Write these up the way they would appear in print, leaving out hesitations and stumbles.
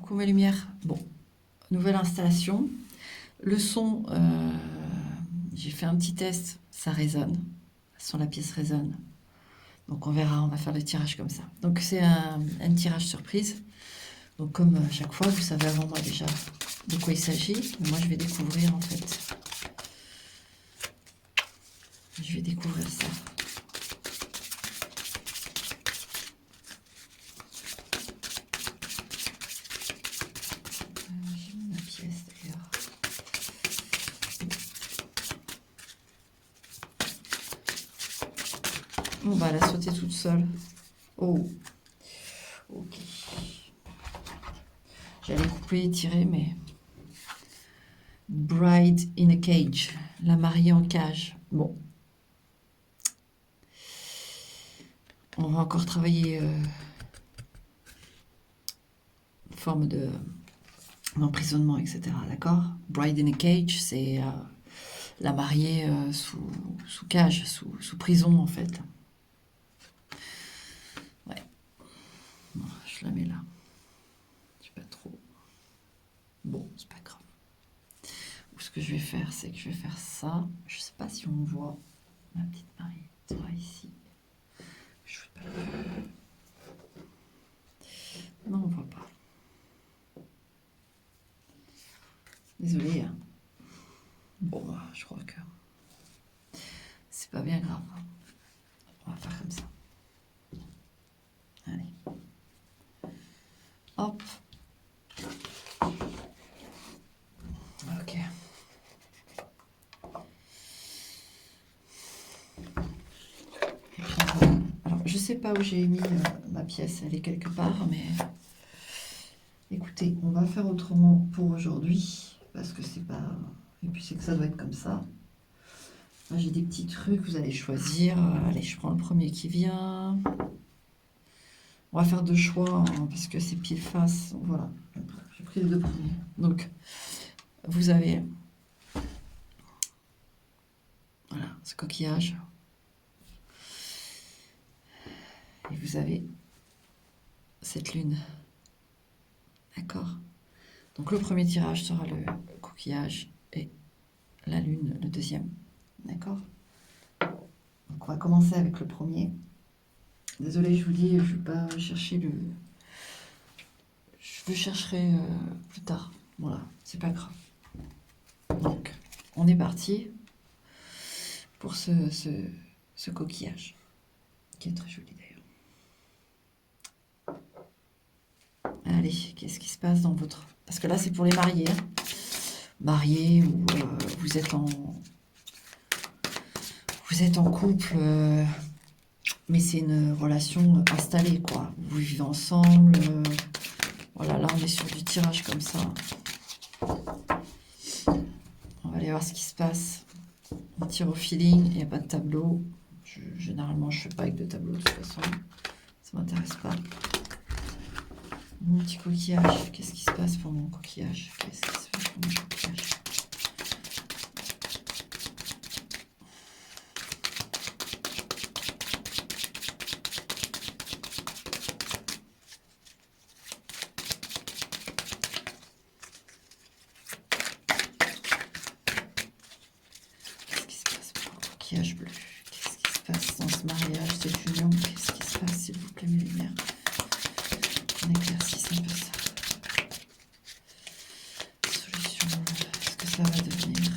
coucou mes lumières. Bon, nouvelle installation. Le son, j'ai fait un petit test, ça résonne. Sur la pièce résonne. Donc on verra, on va faire le tirage comme ça. Donc c'est un tirage surprise. Donc comme chaque fois, vous savez avant moi déjà de quoi il s'agit. Moi je vais découvrir en fait. Je vais découvrir ça. J'ai mis ma pièce d'ailleurs. Bon bah elle a sauté toute seule. Oh. Ok. J'allais couper et tirer mais... Bride in a cage. La mariée en cage. Bon. On va encore travailler une forme d'emprisonnement, etc. D'accord? Bride in a cage, c'est la mariée sous cage, sous prison, en fait. Ouais. Bon, je la mets là. Je sais pas trop. Bon, c'est pas grave. Ou ce que je vais faire, c'est que je vais faire ça. Je sais pas si on voit ma petite mariée. Toi, ici. Je vais pas le faire. Non, on voit pas. Désolée. Hein. Bon, bah, je crois que c'est pas bien grave. On va faire comme ça. Allez. Hop. Ok. Et puis, alors, je sais pas où j'ai mis ma pièce. Elle est quelque part, mais... Écoutez, on va faire autrement pour aujourd'hui. Parce que c'est pas... Et puis c'est que ça doit être comme ça. Là, j'ai des petits trucs, vous allez choisir. Allez, je prends le premier qui vient. On va faire deux choix, hein, parce que c'est pile face. Voilà, j'ai pris les deux premiers. Donc, vous avez... Voilà, ce coquillage. Et vous avez cette lune. D'accord? Donc, le premier tirage sera le coquillage et la lune, le deuxième. D'accord? Donc, on va commencer avec le premier. Désolée, je vous dis, je ne vais pas chercher le... Je le chercherai plus tard. Voilà, c'est pas grave. Donc, on est parti pour ce coquillage, qui est très joli d'ailleurs. Allez, qu'est-ce qui se passe dans votre... Parce que là, c'est pour les mariés. Hein. Mariés ou vous êtes en couple... mais c'est une relation installée, quoi. Vous vivez ensemble. Voilà, là, on est sur du tirage comme ça. On va aller voir ce qui se passe. On tire au feeling, il n'y a pas de tableau. Généralement, je ne fais pas avec de tableau, de toute façon. Ça ne m'intéresse pas. Mon petit coquillage. Qu'est-ce qui se passe pour mon coquillage? Qu'est-ce qui se passe pour mon coquillage? Bleu. Qu'est-ce qui se passe dans ce mariage, cette union? Qu'est-ce qui se passe, s'il vous plaît, mes lumières? On éclaircisse un peu ça. Solution, est-ce que ça va devenir?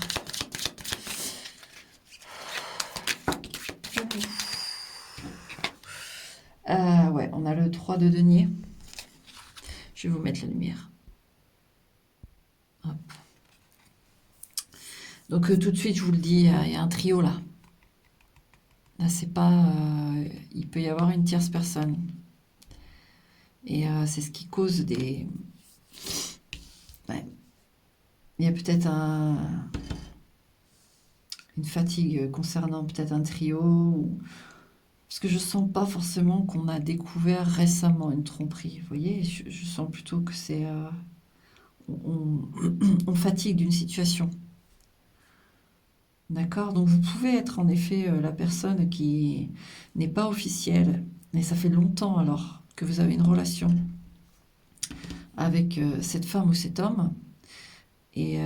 Ouais, on a le 3 de denier. Je vais vous mettre la lumière. Hop. Donc tout de suite, je vous le dis, il y a un trio là. Là, c'est pas... il peut y avoir une tierce personne. Et c'est ce qui cause des... Ouais. Il y a peut-être une fatigue concernant peut-être un trio. Parce que je sens pas forcément qu'on a découvert récemment une tromperie. Vous voyez, je sens plutôt que c'est... on fatigue d'une situation. D'accord? Donc vous pouvez être en effet la personne qui n'est pas officielle, mais ça fait longtemps alors que vous avez une relation avec cette femme ou cet homme. Et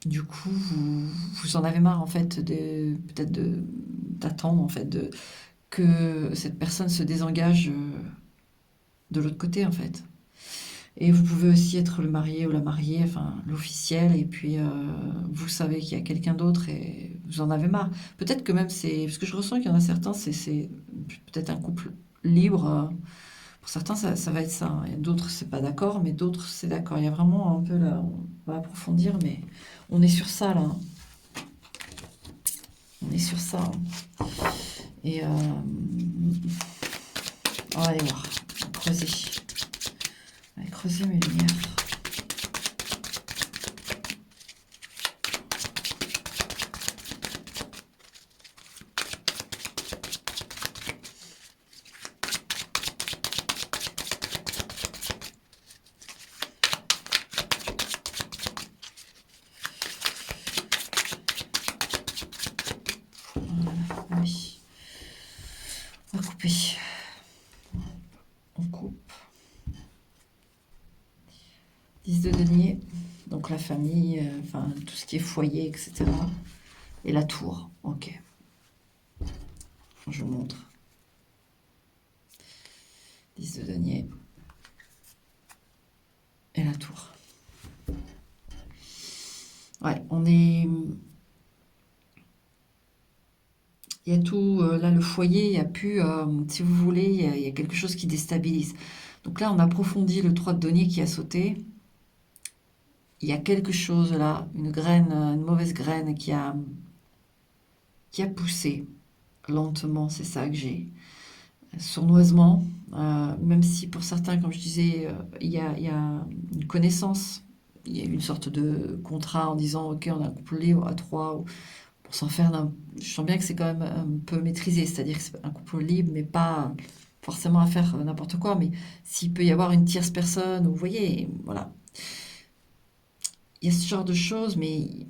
du coup, vous en avez marre, en fait, peut-être d'attendre, en fait, que cette personne se désengage de l'autre côté, en fait. Et vous pouvez aussi être le marié ou la mariée, enfin l'officiel, et puis vous savez qu'il y a quelqu'un d'autre et vous en avez marre. Peut-être que même c'est... Parce que je ressens qu'il y en a certains, c'est peut-être un couple libre. Pour certains, ça va être ça, hein. Et d'autres, c'est pas d'accord, mais d'autres, c'est d'accord. Il y a vraiment un peu là... On va approfondir, mais on est sur ça, là, hein. On est sur ça, hein. Et on va aller voir. On va creuser. On va creuser mes lumières. Oui. On va couper. On coupe. 10 de denier. Donc la famille, enfin tout ce qui est foyer, etc. Et la tour. Ok. Je vous montre. 10 de denier. Et la tour. Ouais, on est... Il y a tout, là, le foyer, il y a plus, si vous voulez, il y a quelque chose qui déstabilise. Donc là, on approfondit le 3 de denier qui a sauté. Il y a quelque chose là, une graine, une mauvaise graine qui a poussé lentement, c'est ça que j'ai. Sournoisement, même si pour certains, comme je disais, il y a une connaissance, il y a une sorte de contrat en disant, ok, on a un couple libre à trois, pour s'en faire je sens bien que c'est quand même un peu maîtrisé, c'est-à-dire que c'est un couple libre, mais pas forcément à faire n'importe quoi, mais s'il peut y avoir une tierce personne, vous voyez, voilà. Il y a ce genre de choses, mais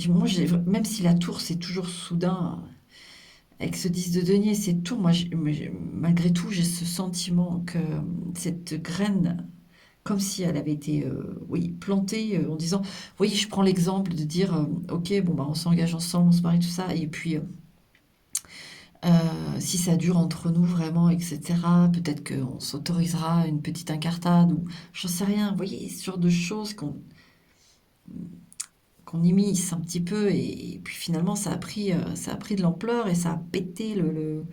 moi, même si la tour, c'est toujours soudain, avec ce 10 de denier, c'est tour, moi, malgré tout, j'ai ce sentiment que cette graine, comme si elle avait été oui, plantée en disant, oui, je prends l'exemple de dire, ok, bon, bah, on s'engage ensemble, on se marie, tout ça, et puis si ça dure entre nous vraiment, etc., peut-être qu'on s'autorisera une petite incartade, ou j'en sais rien, vous voyez, ce genre de choses qu'on immisce un petit peu, et puis finalement, ça a pris de l'ampleur, et ça a pété vous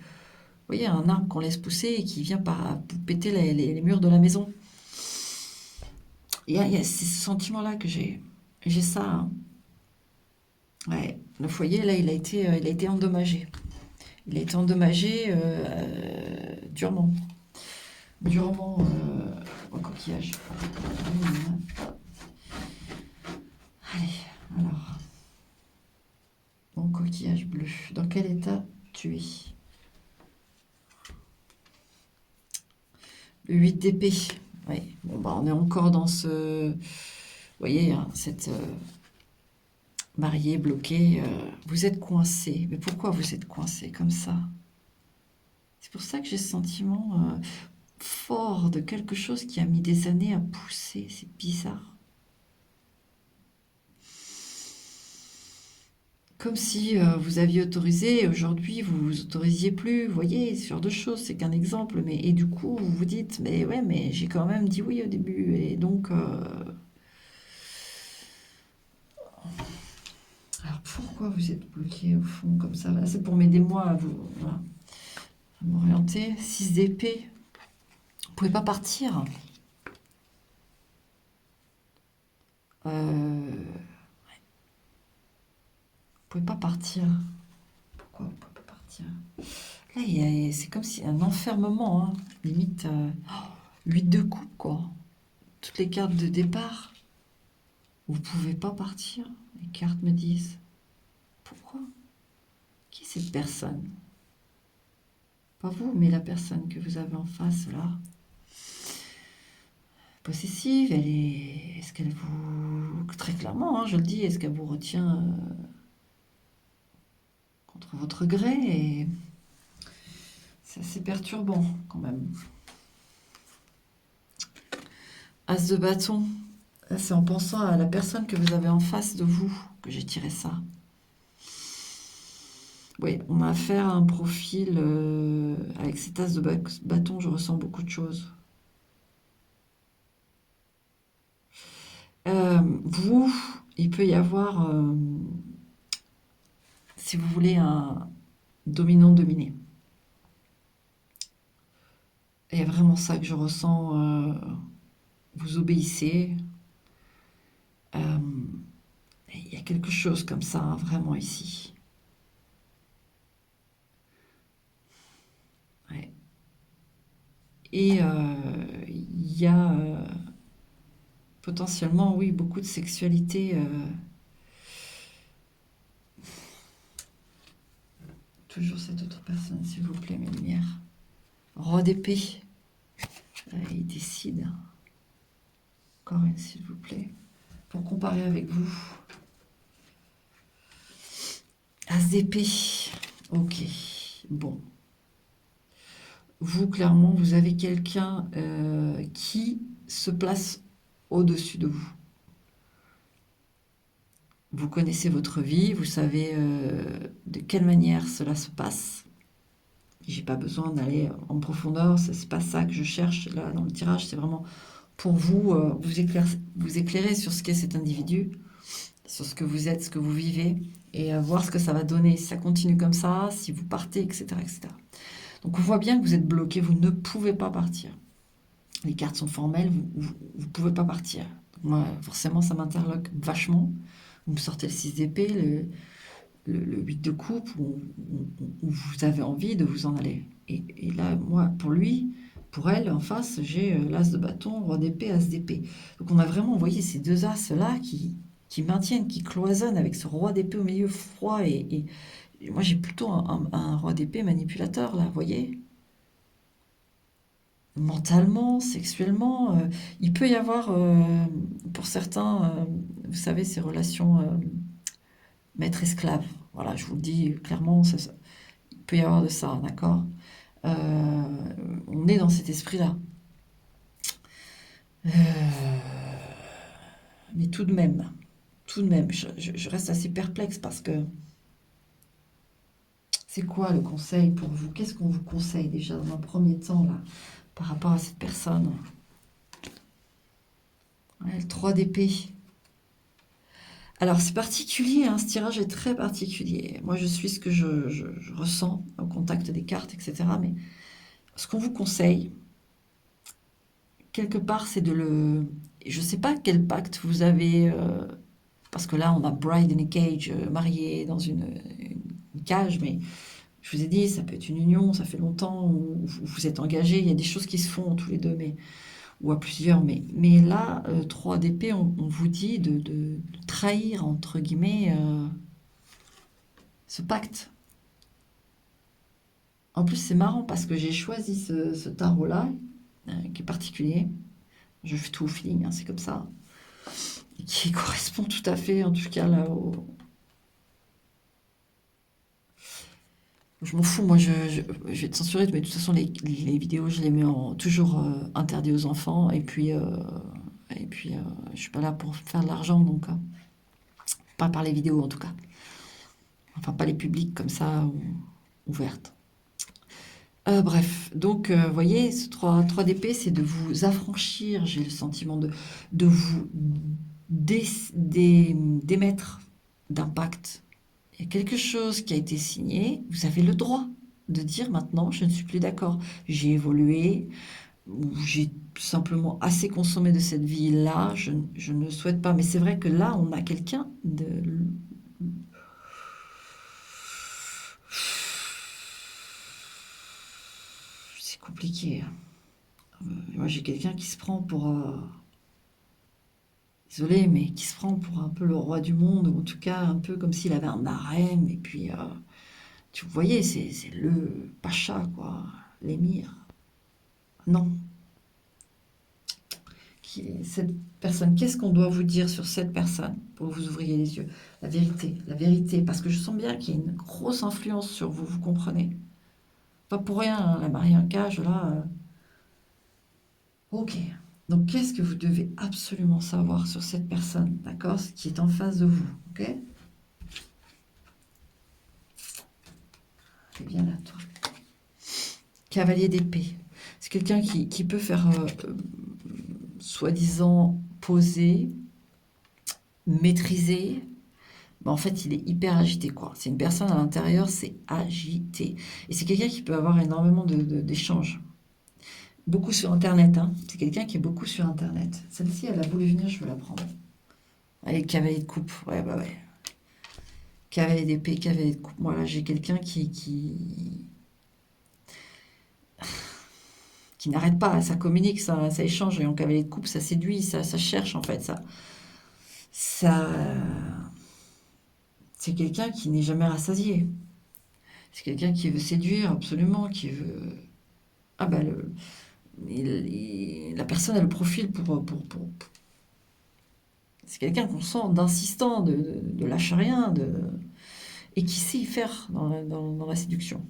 voyez, un arbre qu'on laisse pousser, et qui vient par péter les murs de la maison. Il y a ce sentiment-là que j'ai. J'ai ça, hein. Ouais, le foyer, là, il a été endommagé. Il a été endommagé durement. Durement au coquillage. Allez, alors. Mon coquillage bleu. Dans quel état tu es? Le 8 d'épée. Oui, bon, bah, on est encore dans ce. Vous voyez, hein, cette mariée bloquée. Vous êtes coincé. Mais pourquoi vous êtes coincé comme ça? C'est pour ça que j'ai ce sentiment fort de quelque chose qui a mis des années à pousser. C'est bizarre. Comme si vous aviez autorisé, et aujourd'hui vous vous autorisiez plus, vous voyez, ce genre de choses, c'est qu'un exemple, mais et du coup vous vous dites, mais ouais, mais j'ai quand même dit oui au début, et donc, alors pourquoi vous êtes bloqué au fond comme ça? Là, c'est pour m'aider moi à vous, voilà, à m'orienter. 6 d'épée, vous pouvez pas partir. Vous pouvez pas partir. Pourquoi vous pouvez pas partir? Là, c'est comme si un enfermement, hein, limite 8 de coupe, quoi. Toutes les cartes de départ. Vous pouvez pas partir. Les cartes me disent. Pourquoi? Qui est cette personne? Pas vous, mais la personne que vous avez en face, là. Possessive, elle est... Est-ce qu'elle vous... Très clairement, hein, je le dis, est-ce qu'elle vous retient contre votre gré? Et c'est assez perturbant, quand même. As de bâton. C'est en pensant à la personne que vous avez en face de vous que j'ai tiré ça. Oui, on a affaire à un profil avec cet as de bâton, je ressens beaucoup de choses. Vous, il peut y avoir, si vous voulez, un dominant-dominé. Il y a vraiment ça que je ressens. Vous obéissez. Euh, il y a quelque chose comme ça, hein, vraiment ici. Ouais. Et il y a potentiellement, oui, beaucoup de sexualité. Toujours cette autre personne, s'il vous plaît, mes lumières. Roi d'épée. Il décide. Encore une, s'il vous plaît. Pour comparer avec vous. As d'épée. Ok. Bon. Vous, clairement, vous avez quelqu'un qui se place au-dessus de vous. Vous connaissez votre vie, vous savez de quelle manière cela se passe. J'ai pas besoin d'aller en profondeur, c'est pas ça que je cherche là dans le tirage, c'est vraiment pour vous vous éclairer sur ce qu'est cet individu, sur ce que vous êtes, ce que vous vivez, et voir ce que ça va donner, si ça continue comme ça, si vous partez, etc., etc. Donc on voit bien que vous êtes bloqué, vous ne pouvez pas partir. Les cartes sont formelles, vous ne pouvez pas partir. Donc moi, forcément, ça m'interloque vachement. Vous me sortez le 6 d'épée, le 8 de coupe, où vous avez envie de vous en aller. Et là, moi, pour lui, pour elle, en face, j'ai l'as de bâton, roi d'épée, as d'épée. Donc on a vraiment, vous voyez, ces deux as-là qui maintiennent, qui cloisonnent avec ce roi d'épée au milieu froid. Et moi, j'ai plutôt un roi d'épée manipulateur, là, vous voyez, mentalement, sexuellement. Il peut y avoir, pour certains, vous savez, ces relations maître-esclave. Voilà, je vous le dis clairement, il peut y avoir de ça, d'accord. Euh, on est dans cet esprit-là. Euh, mais tout de même, je reste assez perplexe parce que c'est quoi le conseil pour vous? Qu'est-ce qu'on vous conseille déjà dans un premier temps là par rapport à cette personne? Ouais, le 3 d'épée. Alors c'est particulier, hein, ce tirage est très particulier. Moi je suis ce que je ressens au contact des cartes, etc. Mais ce qu'on vous conseille, quelque part, c'est de le... Je ne sais pas quel pacte vous avez, parce que là on a bride in a cage, marié dans une cage, mais je vous ai dit, ça peut être une union, ça fait longtemps, où vous êtes engagés, il y a des choses qui se font tous les deux, ou à plusieurs, mais là, 3 d'épée, on vous dit de trahir, entre guillemets, ce pacte. En plus, c'est marrant parce que j'ai choisi ce tarot-là, qui est particulier. Je fais tout au feeling, hein, c'est comme ça. Et qui correspond tout à fait, en tout cas, là, Je m'en fous, moi, je vais te censurer, mais de toute façon, les vidéos, je les mets toujours interdites aux enfants. Et puis, je suis pas là pour faire de l'argent, donc pas par les vidéos, en tout cas. Enfin, pas les publics comme ça, ouvertes. Bref, donc, vous voyez, ce 3 d'épée, c'est de vous affranchir, j'ai le sentiment de vous démettre d'un pacte. Il y a quelque chose qui a été signé, vous avez le droit de dire maintenant, je ne suis plus d'accord. J'ai évolué, ou j'ai simplement assez consommé de cette vie-là, je ne souhaite pas. Mais c'est vrai que là, on a quelqu'un de... C'est compliqué, hein. Moi, j'ai quelqu'un qui se prend pour... Désolé, mais qui se prend pour un peu le roi du monde, ou en tout cas un peu comme s'il avait un harem, et puis, tu voyez, c'est le pacha, quoi, l'émir. Non. Cette personne, qu'est-ce qu'on doit vous dire sur cette personne pour que vous ouvriez les yeux? La vérité, parce que je sens bien qu'il y a une grosse influence sur vous, vous comprenez? Pas pour rien, hein, la mariée en cage, là, ok. Donc, qu'est-ce que vous devez absolument savoir sur cette personne, d'accord? Ce qui est en face de vous, ok? C'est bien là, toi. Cavalier d'épée. C'est quelqu'un qui peut faire, soi-disant, poser, maîtriser, mais en fait, il est hyper agité, quoi. C'est une personne à l'intérieur, c'est agité. Et c'est quelqu'un qui peut avoir énormément d'échanges. Beaucoup sur Internet, hein. C'est quelqu'un qui est beaucoup sur Internet. Celle-ci, elle a voulu venir, je veux la prendre. Allez, cavalier de coupe. Ouais, bah ouais. Cavalier d'épée, cavalier de coupe. Voilà, j'ai quelqu'un qui n'arrête pas. Ça communique, ça échange. Et en cavalier de coupe, ça séduit, ça cherche, en fait. Ça, c'est quelqu'un qui n'est jamais rassasié. C'est quelqu'un qui veut séduire, absolument, qui veut... Ah bah, la personne a le profil c'est quelqu'un qu'on sent d'insistant, de lâche rien, et qui sait y faire dans la séduction.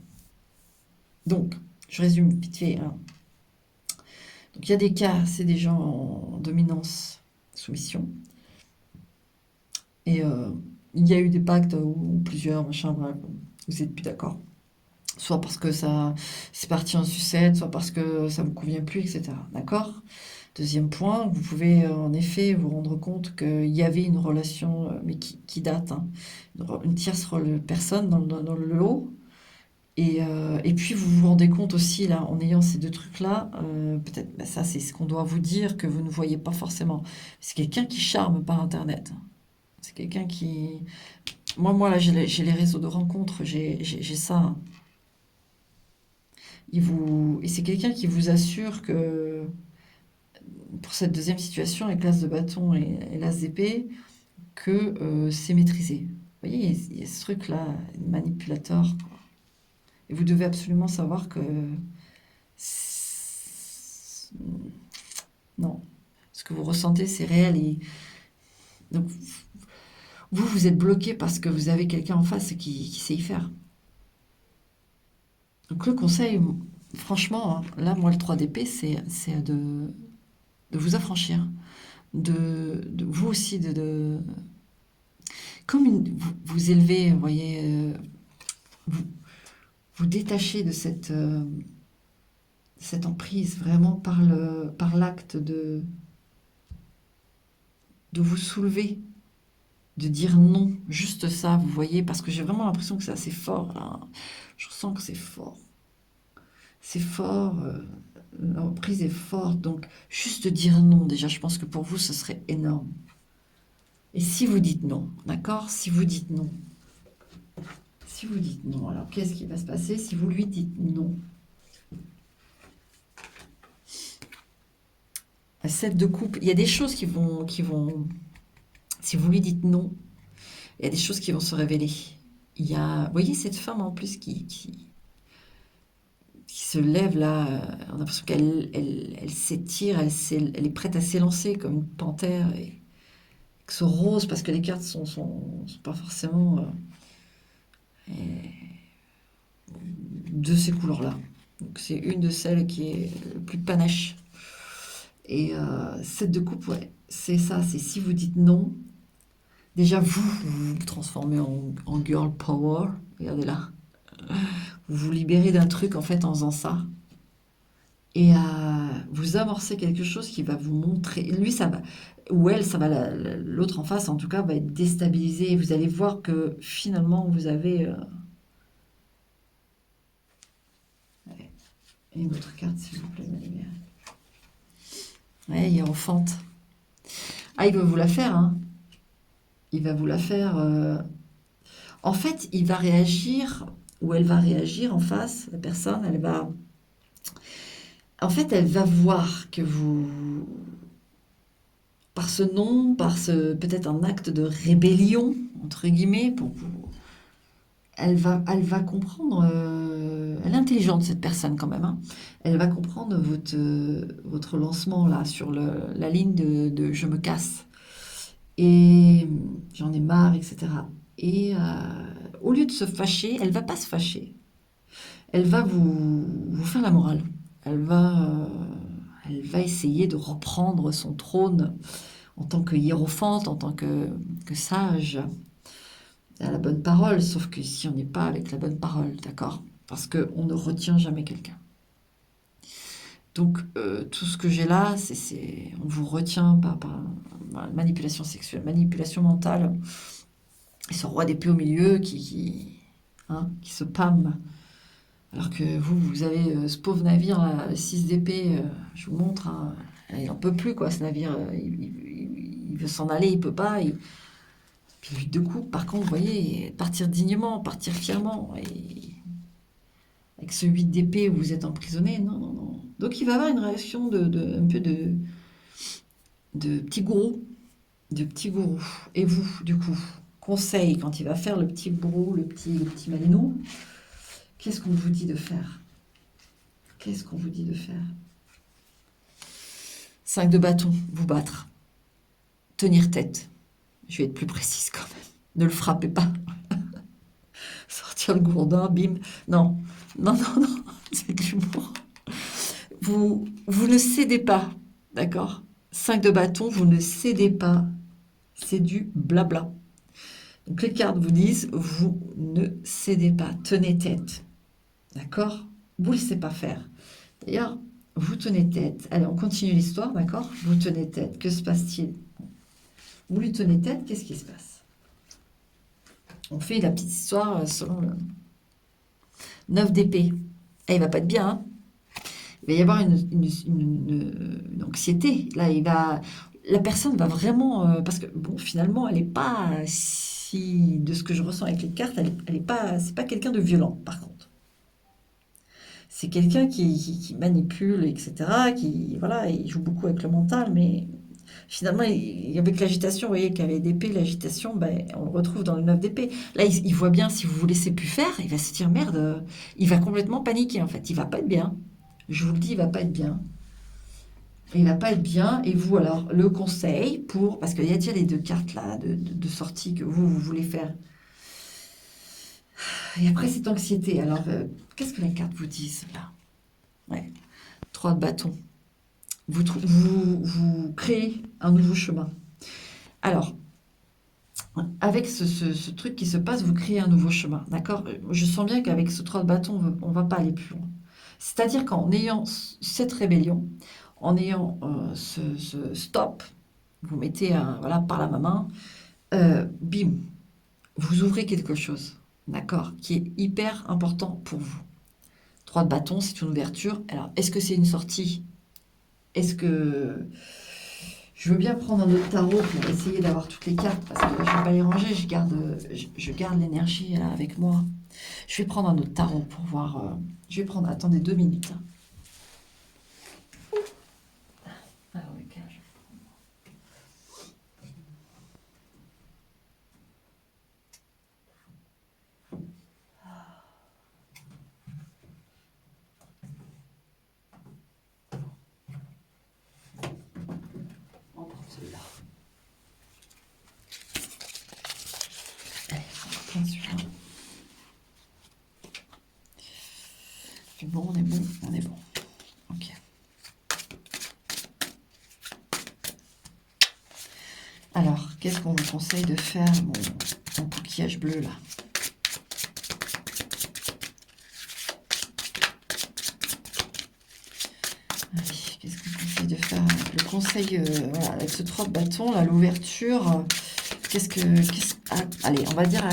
Donc, je résume vite fait, hein. Donc, il y a des cas, c'est des gens en dominance, soumission. Et il y a eu des pactes ou plusieurs, machin, bref, vous n'êtes plus d'accord. Soit parce que ça c'est parti en sucette, soit parce que ça ne vous convient plus, etc. D'accord? Deuxième point, vous pouvez en effet vous rendre compte qu'il y avait une relation, mais qui date, hein, une tierce personne dans le lot. Et puis vous vous rendez compte aussi, là, en ayant ces deux trucs-là, peut-être, bah, ça c'est ce qu'on doit vous dire, que vous ne voyez pas forcément. C'est quelqu'un qui charme par Internet. C'est quelqu'un qui... Moi là, j'ai les réseaux de rencontres, j'ai ça, hein. Et c'est quelqu'un qui vous assure que pour cette deuxième situation, avec l'as de bâton et l'as d'épée, que c'est maîtrisé. Vous voyez, il y a ce truc-là, manipulateur, quoi. Et vous devez absolument savoir que non, ce que vous ressentez, c'est réel. Et donc, vous êtes bloqué parce que vous avez quelqu'un en face qui sait y faire. Donc, le conseil, franchement, hein, là, moi, le 3 d'épée, c'est de vous affranchir. De vous aussi, comme vous élevez, vous voyez, vous, vous détacher de cette emprise vraiment par l'acte de vous soulever, de dire non, juste ça, vous voyez, parce que j'ai vraiment l'impression que c'est assez fort, là. Je ressens que c'est fort. C'est fort, l'emprise est forte, donc juste dire non, déjà, je pense que pour vous, ce serait énorme. Et si vous dites non, d'accord? Si vous dites non, si vous dites non, alors qu'est-ce qui va se passer si vous lui dites non? 7 de coupe, il y a des choses si vous lui dites non, il y a des choses qui vont se révéler. Vous voyez cette femme en plus qui se lève là, on a l'impression qu'elle s'étire, elle est prête à s'élancer comme une panthère, et que ce rose, parce que les cartes sont pas forcément de ces couleurs-là. Donc c'est une de celles qui est le plus panache. Et 7 de coupe, ouais, c'est ça, c'est si vous dites non, déjà vous vous transformez en girl power, regardez là, vous vous libérez d'un truc en fait en faisant ça, et vous amorcez quelque chose qui va vous montrer, lui ça va, ou elle, ça va, l'autre en face en tout cas va être déstabilisé, et vous allez voir que finalement vous avez... ouais, une autre carte s'il vous plaît, ma lumière. Ouais, hiérophante. Ah, il va vous la faire, hein. Il va vous la faire. En fait, il va réagir, ou elle va réagir en face, la personne, elle va. En fait, elle va voir que vous. Par ce non, par ce peut-être un acte de rébellion, entre guillemets, elle va comprendre. Elle est intelligente, cette personne, quand même, hein. Elle va comprendre votre lancement, là, sur la ligne de je me casse. Et j'en ai marre, etc. Et au lieu de se fâcher, elle va pas se fâcher. Elle va vous faire la morale. Elle va, Elle va essayer de reprendre son trône en tant que hiérophante, en tant que sage, à la bonne parole, sauf que si on n'est pas avec la bonne parole, d'accord? Parce qu'on ne retient jamais quelqu'un. Donc, tout ce que j'ai là, on vous retient par manipulation sexuelle, manipulation mentale, et ce roi d'épée au milieu qui se pâme. Alors que vous avez ce pauvre navire, là, 6 d'épée, je vous montre, hein, il n'en peut plus, quoi, ce navire. Il veut s'en aller, il peut pas. Puis 8 de coupe, par contre, vous voyez, partir dignement, partir fièrement. Et avec ce 8 d'épée où vous êtes emprisonné, non, non, non. Donc il va avoir une réaction un peu de petit gourou. De petit gourou. Et vous, du coup, conseil, quand il va faire le petit gourou, le petit malinou, qu'est-ce qu'on vous dit de faire? Qu'est-ce qu'on vous dit de faire? 5 de bâton, vous battre. Tenir tête. Je vais être plus précise quand même. Ne le frappez pas. Sortir le gourdin, bim. Non, non, non, non, c'est de l'humour. Vous ne cédez pas, d'accord? 5 de bâton, vous ne cédez pas. C'est du blabla. Donc les cartes vous disent, vous ne cédez pas, tenez tête. D'accord? Vous ne laissez pas faire. D'ailleurs, vous tenez tête. Allez, on continue l'histoire, d'accord? Vous tenez tête. Que se passe-t-il? Vous lui tenez tête, qu'est-ce qui se passe? On fait la petite histoire selon le 9 d'épée. Eh, il va pas être bien, hein? Il va y avoir une anxiété. Là, la personne va vraiment... parce que, bon, finalement, elle n'est pas si... De ce que je ressens avec les cartes, elle est pas... C'est pas quelqu'un de violent, par contre. C'est quelqu'un qui manipule, etc. Voilà, il joue beaucoup avec le mental, mais finalement, avec l'agitation, vous voyez qu'avec d'épée, l'agitation, ben, on le retrouve dans le 9 d'épée. Là, il voit bien, si vous vous laissez plus faire, il va se dire, merde, il va complètement paniquer, en fait. Il va pas être bien. Je vous le dis, il va pas être bien. Il va pas être bien. Et vous, alors, le conseil parce qu'il y a déjà les 2 cartes là de sortie que vous voulez faire. Et après, cette anxiété. Alors, qu'est-ce que les cartes vous disent là? Ouais. 3 de bâton. Vous créez un nouveau chemin. Alors, avec ce truc qui se passe, vous créez un nouveau chemin, d'accord? Je sens bien qu'avec ce 3 de bâton, on ne va pas aller plus loin. C'est-à-dire qu'en ayant cette rébellion, en ayant ce stop, vous mettez voilà, par la main, bim, vous ouvrez quelque chose, d'accord? Qui est hyper important pour vous. 3 de bâton, c'est une ouverture. Alors, est-ce que c'est une sortie? Est-ce que... Je veux bien prendre un autre tarot pour essayer d'avoir toutes les cartes, parce que je ne vais pas les ranger, je garde l'énergie là, avec moi. Je vais prendre un autre tarot pour voir... je vais prendre... Attendez 2 minutes. Ah oui, ok, je vais prendre celui-là. Allez, on va prendre celui-là. C'est bon, on est bon, on est bon. Ok. Alors, qu'est-ce qu'on vous conseille de faire, mon coquillage bleu, là? Allez, qu'est-ce qu'on conseille de faire? Le conseil, voilà, avec ce 3 de bâton, là, l'ouverture, allez, on va dire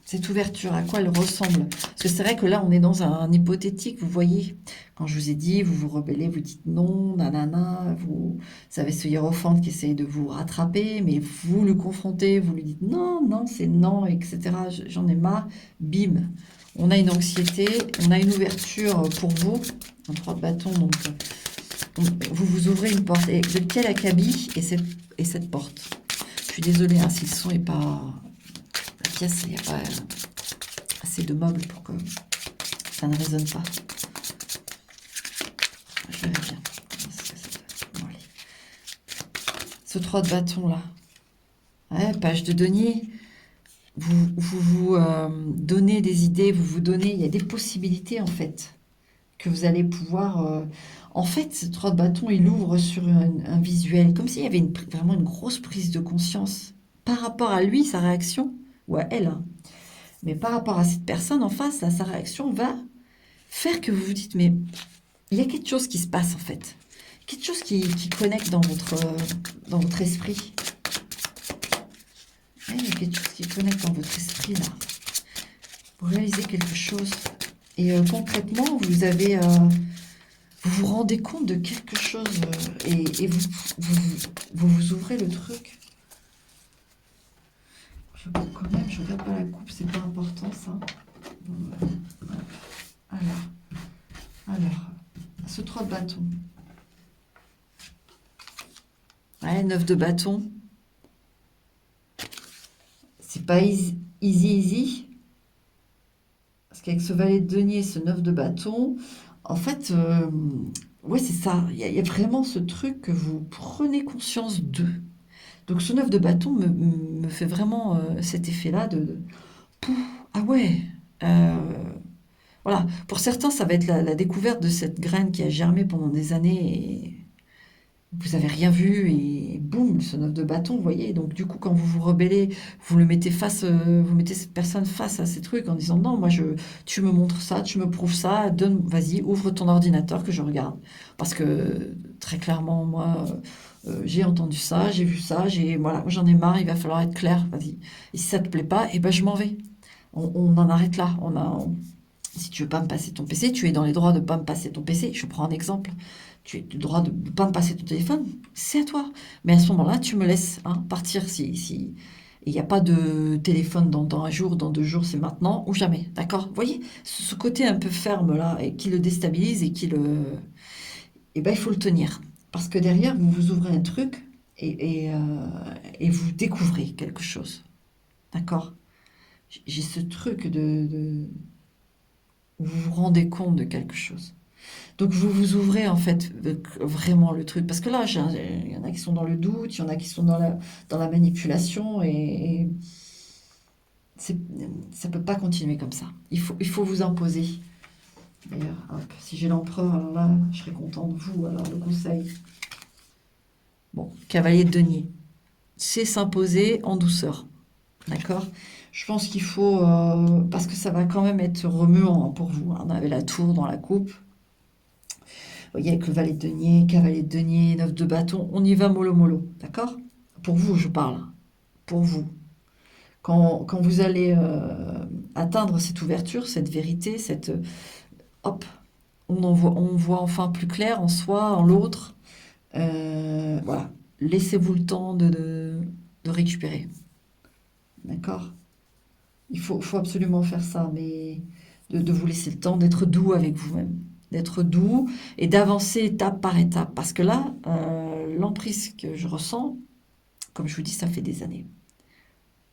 cette ouverture, à quoi elle ressemble? Parce que c'est vrai que là, on est dans un hypothétique, vous voyez. Quand je vous ai dit, vous vous rebellez, vous dites non, nanana, vous avez ce hiérophante qui essaye de vous rattraper, mais vous le confrontez, vous lui dites non, non, c'est non, etc. J'en ai marre, bim. On a une anxiété, on a une ouverture pour vous, un 3 de bâton, donc vous vous ouvrez une porte. Et de quel acabit est cette porte? Je suis désolée, hein, si le son n'est pas... La pièce, il n'y a pas assez de meubles pour que ça ne résonne pas. Je verrai bien. Bon, allez. Ce 3 de bâton là. Ouais, page de denier. Vous donnez des idées, vous donnez... Il y a des possibilités en fait que vous allez pouvoir... En fait, ce 3 de bâton, il ouvre sur un visuel, comme s'il y avait vraiment une grosse prise de conscience par rapport à lui, sa réaction, ou à elle, hein. Mais par rapport à cette personne en face, là, sa réaction va faire que vous vous dites, mais il y a quelque chose qui se passe en fait. Quelque chose qui connecte dans votre esprit. Ouais, il y a quelque chose qui connecte dans votre esprit là. Vous réalisez quelque chose. Et concrètement, vous vous rendez compte de quelque chose et vous ouvrez le truc. Quand même, je regarde pas la coupe, c'est pas important ça. Alors, ce 3 de bâton. Ouais, 9 de bâton. C'est pas easy. Parce qu'avec ce valet de denier, ce 9 de bâton, en fait, ouais, c'est ça. Il y a vraiment ce truc que vous prenez conscience d'eux. Donc ce 9 de bâton me fait vraiment cet effet-là pouf, ah ouais. euh, voilà. Pour certains, ça va être la découverte de cette graine qui a germé pendant des années et vous avez rien vu et boum, ce 9 de bâton, vous voyez. Donc du coup, quand vous vous rebellez, vous le mettez vous mettez cette personne face à ces trucs en disant non, tu me montres ça, tu me prouves ça, vas-y, ouvre ton ordinateur que je regarde. Parce que très clairement, moi, j'ai entendu ça, j'ai vu ça, voilà, j'en ai marre, il va falloir être clair, vas-y. Et si ça te plaît pas, eh ben je m'en vais. On en arrête là. Si tu veux pas me passer ton PC, tu es dans les droits de pas me passer ton PC. Je prends un exemple. Tu es le droit de ne pas me passer ton téléphone, c'est à toi. Mais à ce moment-là, tu me laisses partir si... Et il n'y a pas de téléphone dans un jour, dans 2 jours, c'est maintenant ou jamais. D'accord? Vous voyez, ce côté un peu ferme là, et qui le déstabilise et Eh ben, il faut le tenir. Parce que derrière, vous vous ouvrez un truc et vous découvrez quelque chose. D'accord? J'ai ce truc où vous vous rendez compte de quelque chose. Donc vous vous ouvrez en fait vraiment le truc. Parce que là, il y en a qui sont dans le doute, il y en a qui sont dans la manipulation et c'est- ça ne peut pas continuer comme ça. Il faut vous imposer. D'ailleurs, hop, si j'ai l'empereur, alors là, je serais content de vous. Alors le conseil. Bon, cavalier de denier. C'est s'imposer en douceur. D'accord? Je pense qu'il faut, parce que ça va quand même être remuant pour vous, hein. On avait la tour dans la coupe. Vous voyez, avec le valet de denier, 9 de bâton, on y va mollo mollo, d'accord? Pour vous, je parle. Pour vous. Quand vous allez atteindre cette ouverture, cette vérité, hop, on voit enfin plus clair en soi, en l'autre. Voilà. Laissez-vous le temps de récupérer. D'accord? Faut absolument faire ça, mais de vous laisser le temps d'être doux avec vous-même. D'être doux et d'avancer étape par étape. Parce que là, l'emprise que je ressens, comme je vous dis, ça fait des années.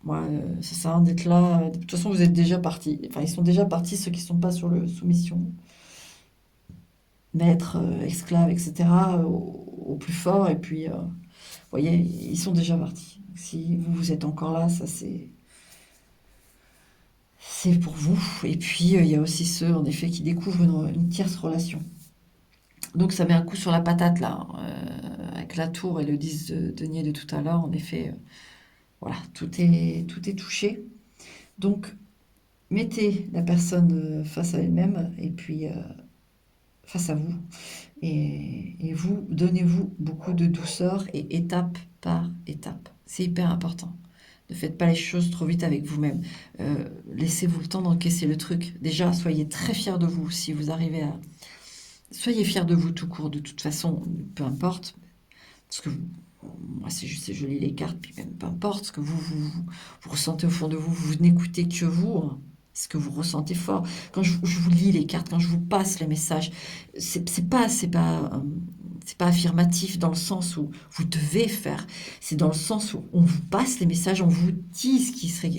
Moi, ça sert à rien d'être là. De toute façon, vous êtes déjà partis. Enfin, ils sont déjà partis, ceux qui ne sont pas sur le soumission. Maître, esclave, etc. Au plus fort. Et puis, vous voyez, ils sont déjà partis. Si vous êtes encore là, ça c'est pour vous. Et puis, il y a aussi ceux, en effet, qui découvrent une tierce relation. Donc, ça met un coup sur la patate, là, avec la tour et le 10 de denier de tout à l'heure. En effet, voilà, tout est touché. Donc, mettez la personne face à elle-même et puis face à vous. Et vous, donnez-vous beaucoup de douceur et étape par étape. C'est hyper important. Ne faites pas les choses trop vite avec vous-même. Laissez-vous le temps d'encaisser le truc. Déjà, soyez très fiers de vous si vous arrivez à... Soyez fiers de vous tout court, de toute façon, peu importe. Parce que moi, c'est joli les cartes, puis même peu importe ce que vous ressentez au fond de vous. Vous n'écoutez que vous, hein. Ce que vous ressentez fort. Quand je vous lis les cartes, quand je vous passe les messages, c'est pas affirmatif dans le sens où vous devez faire. C'est dans le sens où on vous passe les messages, on vous dit ce qui serait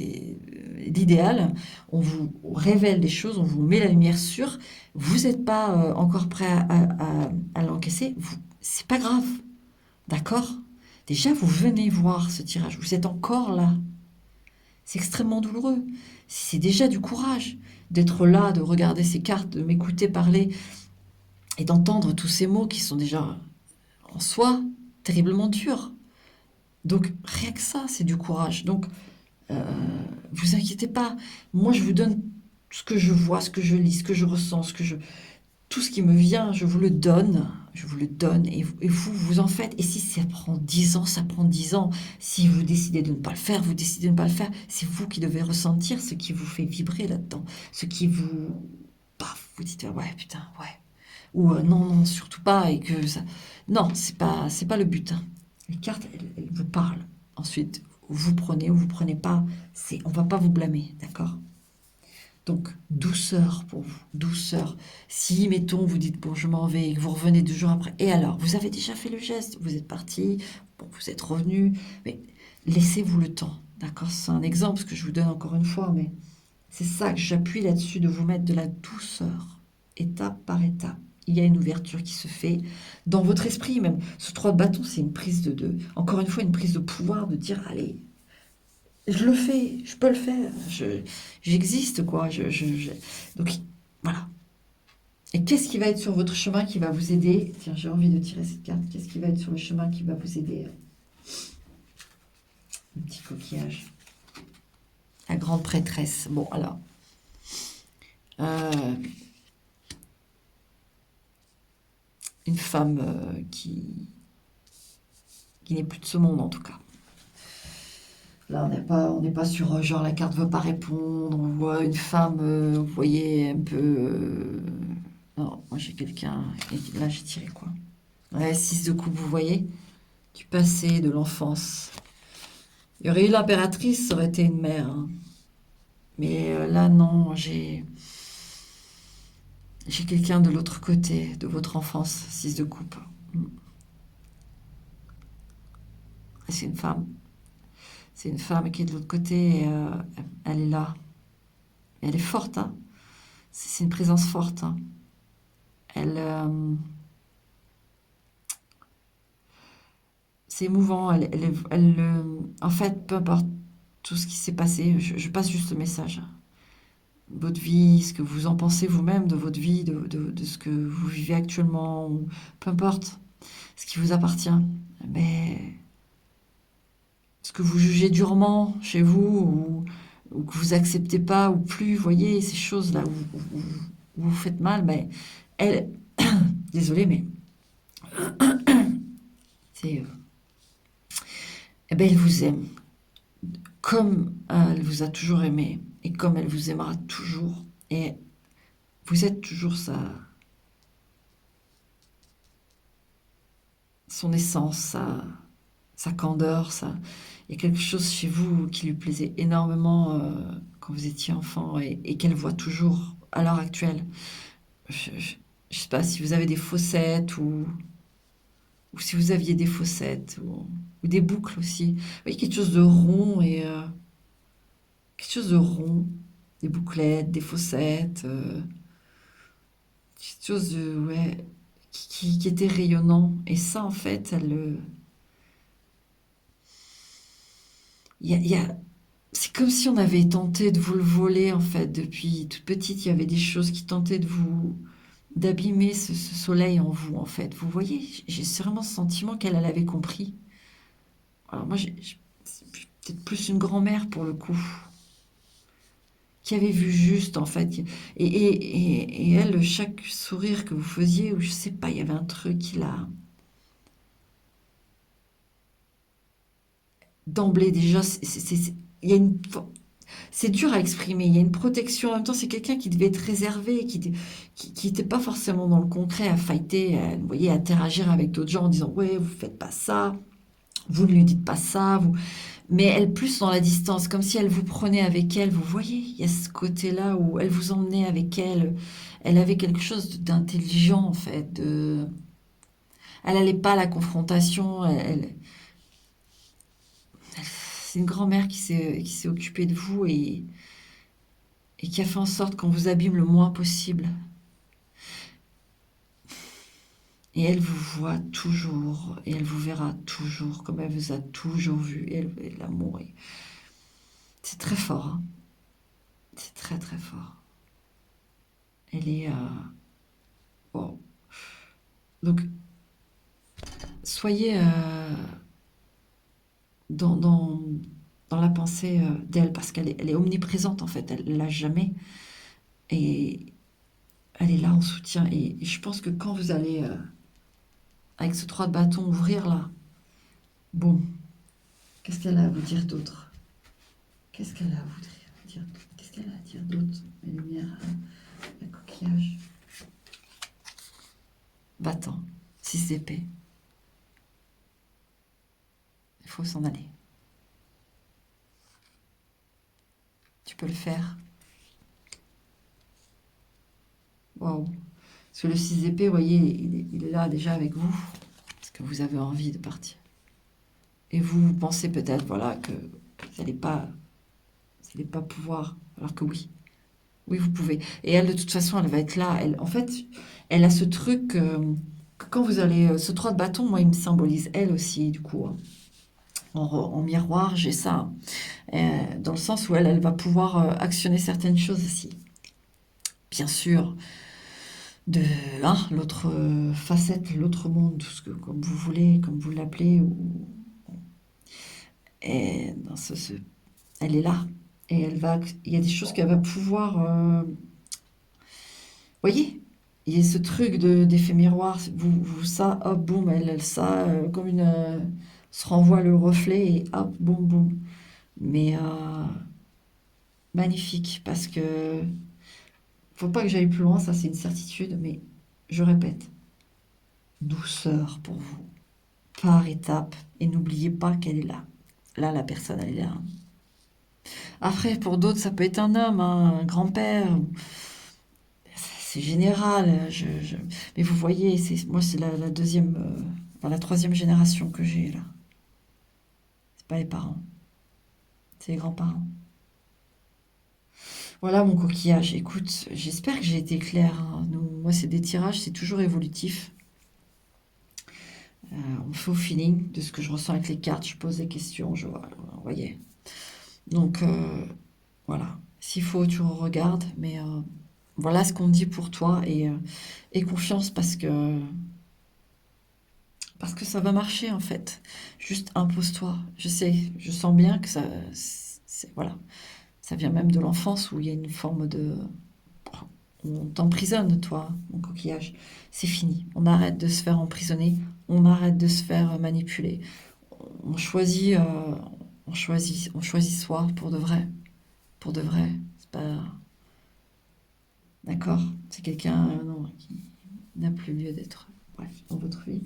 l'idéal, on vous révèle des choses, on vous met la lumière sur. Vous n'êtes pas encore prêt à l'encaisser. C'est pas grave, d'accord? Déjà, vous venez voir ce tirage. Vous êtes encore là. C'est extrêmement douloureux. C'est déjà du courage d'être là, de regarder ces cartes, de m'écouter parler et d'entendre tous ces mots qui sont déjà en soi terriblement durs. Donc rien que ça, c'est du courage. Donc euh, vous inquiétez pas. Moi, je vous donne ce que je vois, ce que je lis, ce que je ressens, tout ce qui me vient, je vous le donne. Je vous le donne et vous, vous en faites. Et si ça prend 10 ans, ça prend 10 ans. Si vous décidez de ne pas le faire, vous décidez de ne pas le faire. C'est vous qui devez ressentir ce qui vous fait vibrer là-dedans. Ce qui vous... Paf, vous dites, ouais, putain, ouais. Ou non, non, surtout pas. Et que ça... Non, c'est pas le but, hein. Les cartes, elles vous parlent. Ensuite, vous prenez ou vous prenez pas. On va pas vous blâmer, d'accord? Donc, douceur pour vous, douceur. Si, mettons, vous dites, bon, je m'en vais, et que vous revenez 2 jours après, et alors, vous avez déjà fait le geste, vous êtes parti, bon, vous êtes revenu, mais laissez-vous le temps, d'accord? C'est un exemple, ce que je vous donne encore une fois, mais c'est ça que j'appuie là-dessus, de vous mettre de la douceur, étape par étape. Il y a une ouverture qui se fait dans votre esprit, même. Ce 3 de bâton, c'est une prise encore une fois, une prise de pouvoir, de dire, allez, je le fais, je peux le faire, j'existe, quoi. Donc, voilà. Et qu'est-ce qui va être sur votre chemin qui va vous aider? Tiens, j'ai envie de tirer cette carte. Qu'est-ce qui va être sur le chemin qui va vous aider? Un petit coquillage. La grande prêtresse. Bon, alors. euh, une femme qui n'est plus de ce monde, en tout cas. Là, on n'est pas sur genre la carte veut pas répondre, on voit une femme, vous voyez, un peu. Non, moi j'ai quelqu'un. Et là, j'ai tiré quoi? Ouais, 6 de coupe, vous voyez? Du passé, de l'enfance. Il y aurait eu l'impératrice, ça aurait été une mère, hein. Mais là, non, j'ai quelqu'un de l'autre côté, de votre enfance, 6 de coupe. Mm. Et c'est une femme. C'est une femme qui est de l'autre côté et elle est là. Et elle est forte, hein. C'est une présence forte, hein. Elle, c'est émouvant. En fait, peu importe tout ce qui s'est passé, je passe juste le message. Votre vie, ce que vous en pensez vous-même de votre vie, de ce que vous vivez actuellement, ou peu importe ce qui vous appartient. Mais ce que vous jugez durement chez vous, ou que vous acceptez pas, ou plus, vous voyez, ces choses-là où vous faites mal, mais elle, désolée, mais c'est, eh ben, elle vous aime comme elle vous a toujours aimé et comme elle vous aimera toujours. Et vous êtes toujours son essence, sa candeur. Il y a quelque chose chez vous qui lui plaisait énormément quand vous étiez enfant et qu'elle voit toujours à l'heure actuelle. Je sais pas si vous avez des fossettes ou si vous aviez des fossettes ou des boucles aussi. Vous voyez, quelque chose de rond et quelque chose de rond, des bouclettes, des fossettes, quelque chose de, ouais, qui était rayonnant. Et ça, en fait, il y a, c'est comme si on avait tenté de vous le voler, en fait, depuis toute petite. Il y avait des choses qui tentaient d'abîmer ce soleil en vous, en fait. Vous voyez, j'ai vraiment ce sentiment qu'elle avait compris. Alors moi, c'est peut-être plus une grand-mère pour le coup, qui avait vu juste, en fait. Et elle, chaque sourire que vous faisiez, ou je sais pas, il y avait un truc qui l'a... D'emblée, déjà, il y a c'est dur à exprimer. Il y a une protection. En même temps, c'est quelqu'un qui devait être réservé, qui était pas forcément dans le concret, à fighter, vous voyez, à interagir avec d'autres gens en disant, ouais, vous faites pas ça, vous ne lui dites pas ça, mais elle plus dans la distance, comme si elle vous prenait avec elle. Vous voyez, il y a ce côté-là où elle vous emmenait avec elle. Elle avait quelque chose d'intelligent, en fait. Elle allait pas à la confrontation. C'est une grand-mère qui s'est occupée de vous et qui a fait en sorte qu'on vous abîme le moins possible. Et elle vous voit toujours, et elle vous verra toujours, comme elle vous a toujours vu. Et l'amour, c'est très fort, hein. C'est très très fort. Elle est... Wow. Donc, soyez dans, dans, dans la pensée d'elle, parce elle est omniprésente en fait, elle lâche jamais, et elle est là en soutien. Et je pense que quand vous allez, avec ce 3 de bâton, ouvrir là, bon, qu'est-ce qu'elle a à vous dire d'autre? Qu'est-ce qu'elle a à vous dire d'autre? Qu'est-ce qu'elle a à dire d'autre? Les lumières, le coquillage. Battant, 6 d'épée. Il faut s'en aller. Tu peux le faire. Waouh. Parce que le 6 d'épée, vous voyez, il est là déjà avec vous. Parce que vous avez envie de partir. Et vous pensez peut-être, voilà, que vous n'allez pas pouvoir. Alors que oui. Oui, vous pouvez. Et elle, de toute façon, elle va être là. En fait, elle a ce truc que quand vous allez. Ce 3 de bâton, moi, il me symbolise elle aussi, du coup, hein. En miroir, j'ai ça. Dans le sens où elle va pouvoir actionner certaines choses aussi. Bien sûr, de l'autre facette, l'autre monde, tout ce que, comme vous voulez, comme vous l'appelez, et dans elle est là. Et il y a des choses qu'elle va pouvoir. Voyez, il y a ce truc d'effet miroir. Ça, hop, boum, ça, comme se renvoie le reflet et hop, boum, boum. Mais magnifique, parce que faut pas que j'aille plus loin, ça c'est une certitude, mais je répète, douceur pour vous, par étape, et n'oubliez pas qu'elle est là. Là, la personne, elle est là. Après, pour d'autres, ça peut être un homme, hein, un grand-père. C'est général. Mais vous voyez, moi, c'est la deuxième, enfin, la troisième génération que j'ai là. C'est pas les parents, c'est les grands-parents. Voilà mon coquillage. Écoute, j'espère que j'ai été claire, hein. Moi, c'est des tirages, c'est toujours évolutif. On fait au feeling de ce que je ressens avec les cartes. Je pose des questions, vous voyez. Donc, voilà. S'il faut, tu regardes, mais voilà ce qu'on dit pour toi, et confiance, parce que ça va marcher en fait. Juste impose-toi. Je sais, je sens bien que voilà, ça vient même de l'enfance où il y a une forme de, on t'emprisonne toi, mon coquillage. C'est fini. On arrête de se faire emprisonner. On arrête de se faire manipuler. On choisit, on choisit soi pour de vrai. C'est pas, d'accord. C'est quelqu'un, non, qui n'a plus lieu d'être, bref, dans votre vie.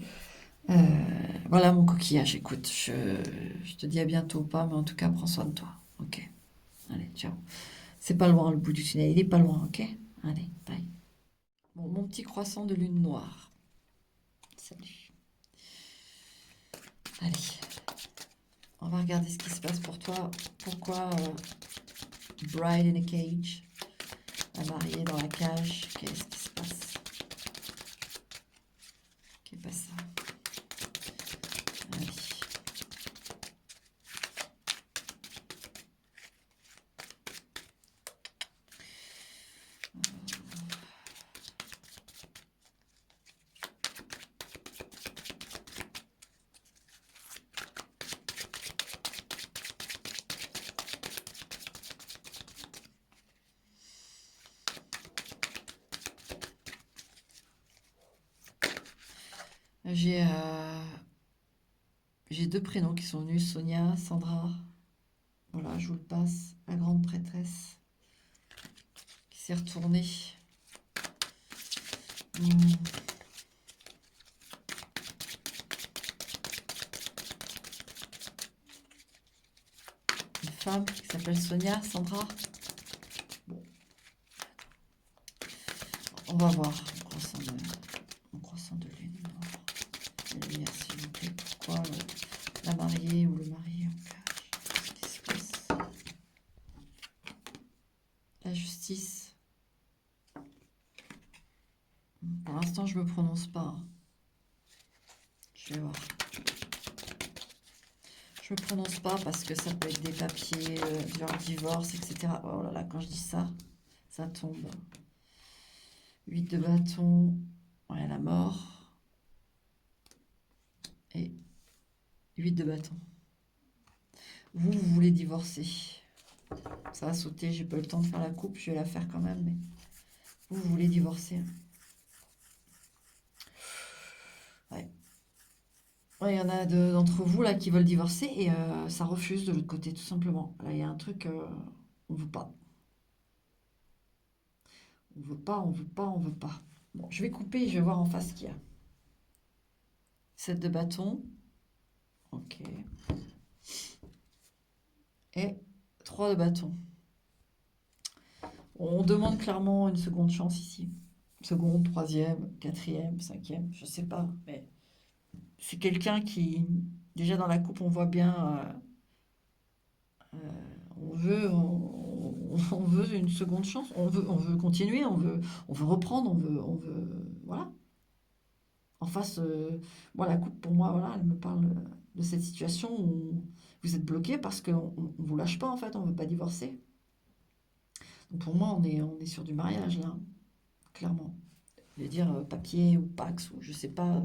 Euh, voilà mon coquillage, écoute, je te dis à bientôt ou pas, mais en tout cas, prends soin de toi. Ok, allez, ciao. C'est pas loin le bout du tunnel, il est pas loin, ok? Allez, bye. Bon, mon petit croissant de lune noire. Salut. Allez, on va regarder ce qui se passe pour toi. Pourquoi Bride in a Cage? La mariée dans la cage, qu'est-ce qui se passe? Qu'est-ce pas ça? Allez. J'ai j'ai deux prénoms qui sont venus, Sonia, Sandra. Voilà, je vous le passe. La grande prêtresse qui s'est retournée. Une femme qui s'appelle Sonia, Sandra. Bon, on va voir. Mon croissant de lune noire. Lumière, s'il vous plaît. Pourquoi la mariée ou le mari en cage? Qu'est-ce qui se passe? La justice. Pour l'instant, je me prononce pas, hein. Je vais voir. Je me prononce pas parce que ça peut être des papiers, genre divorce, etc. Oh là là, quand je dis ça, ça tombe. 8 de bâton, ouais, la mort. et 8 de bâton. Vous voulez divorcer. Ça va sauter, j'ai pas eu le temps de faire la coupe, je vais la faire quand même, mais vous voulez divorcer. Ouais. Ouais, il y en a d'entre vous là qui veulent divorcer et ça refuse de l'autre côté, tout simplement. Là, il y a un truc, on veut pas. On veut pas, on veut pas, on veut pas. Bon, je vais couper et je vais voir en face ce qu'il y a. 7 de bâton. Ok. Et 3 de bâton. On demande clairement une seconde chance ici. Seconde, troisième, quatrième, cinquième, je sais pas. Mais c'est quelqu'un qui, déjà dans la coupe, on voit bien, on veut une seconde chance, on veut continuer, on veut reprendre, voilà. En face, moi, la coupe, pour moi, voilà, elle me parle de cette situation où vous êtes bloqué parce qu'on ne vous lâche pas, en fait, on ne veut pas divorcer. Donc pour moi, on est sur du mariage, là, clairement. Je veux dire papier ou Pax ou je sais pas,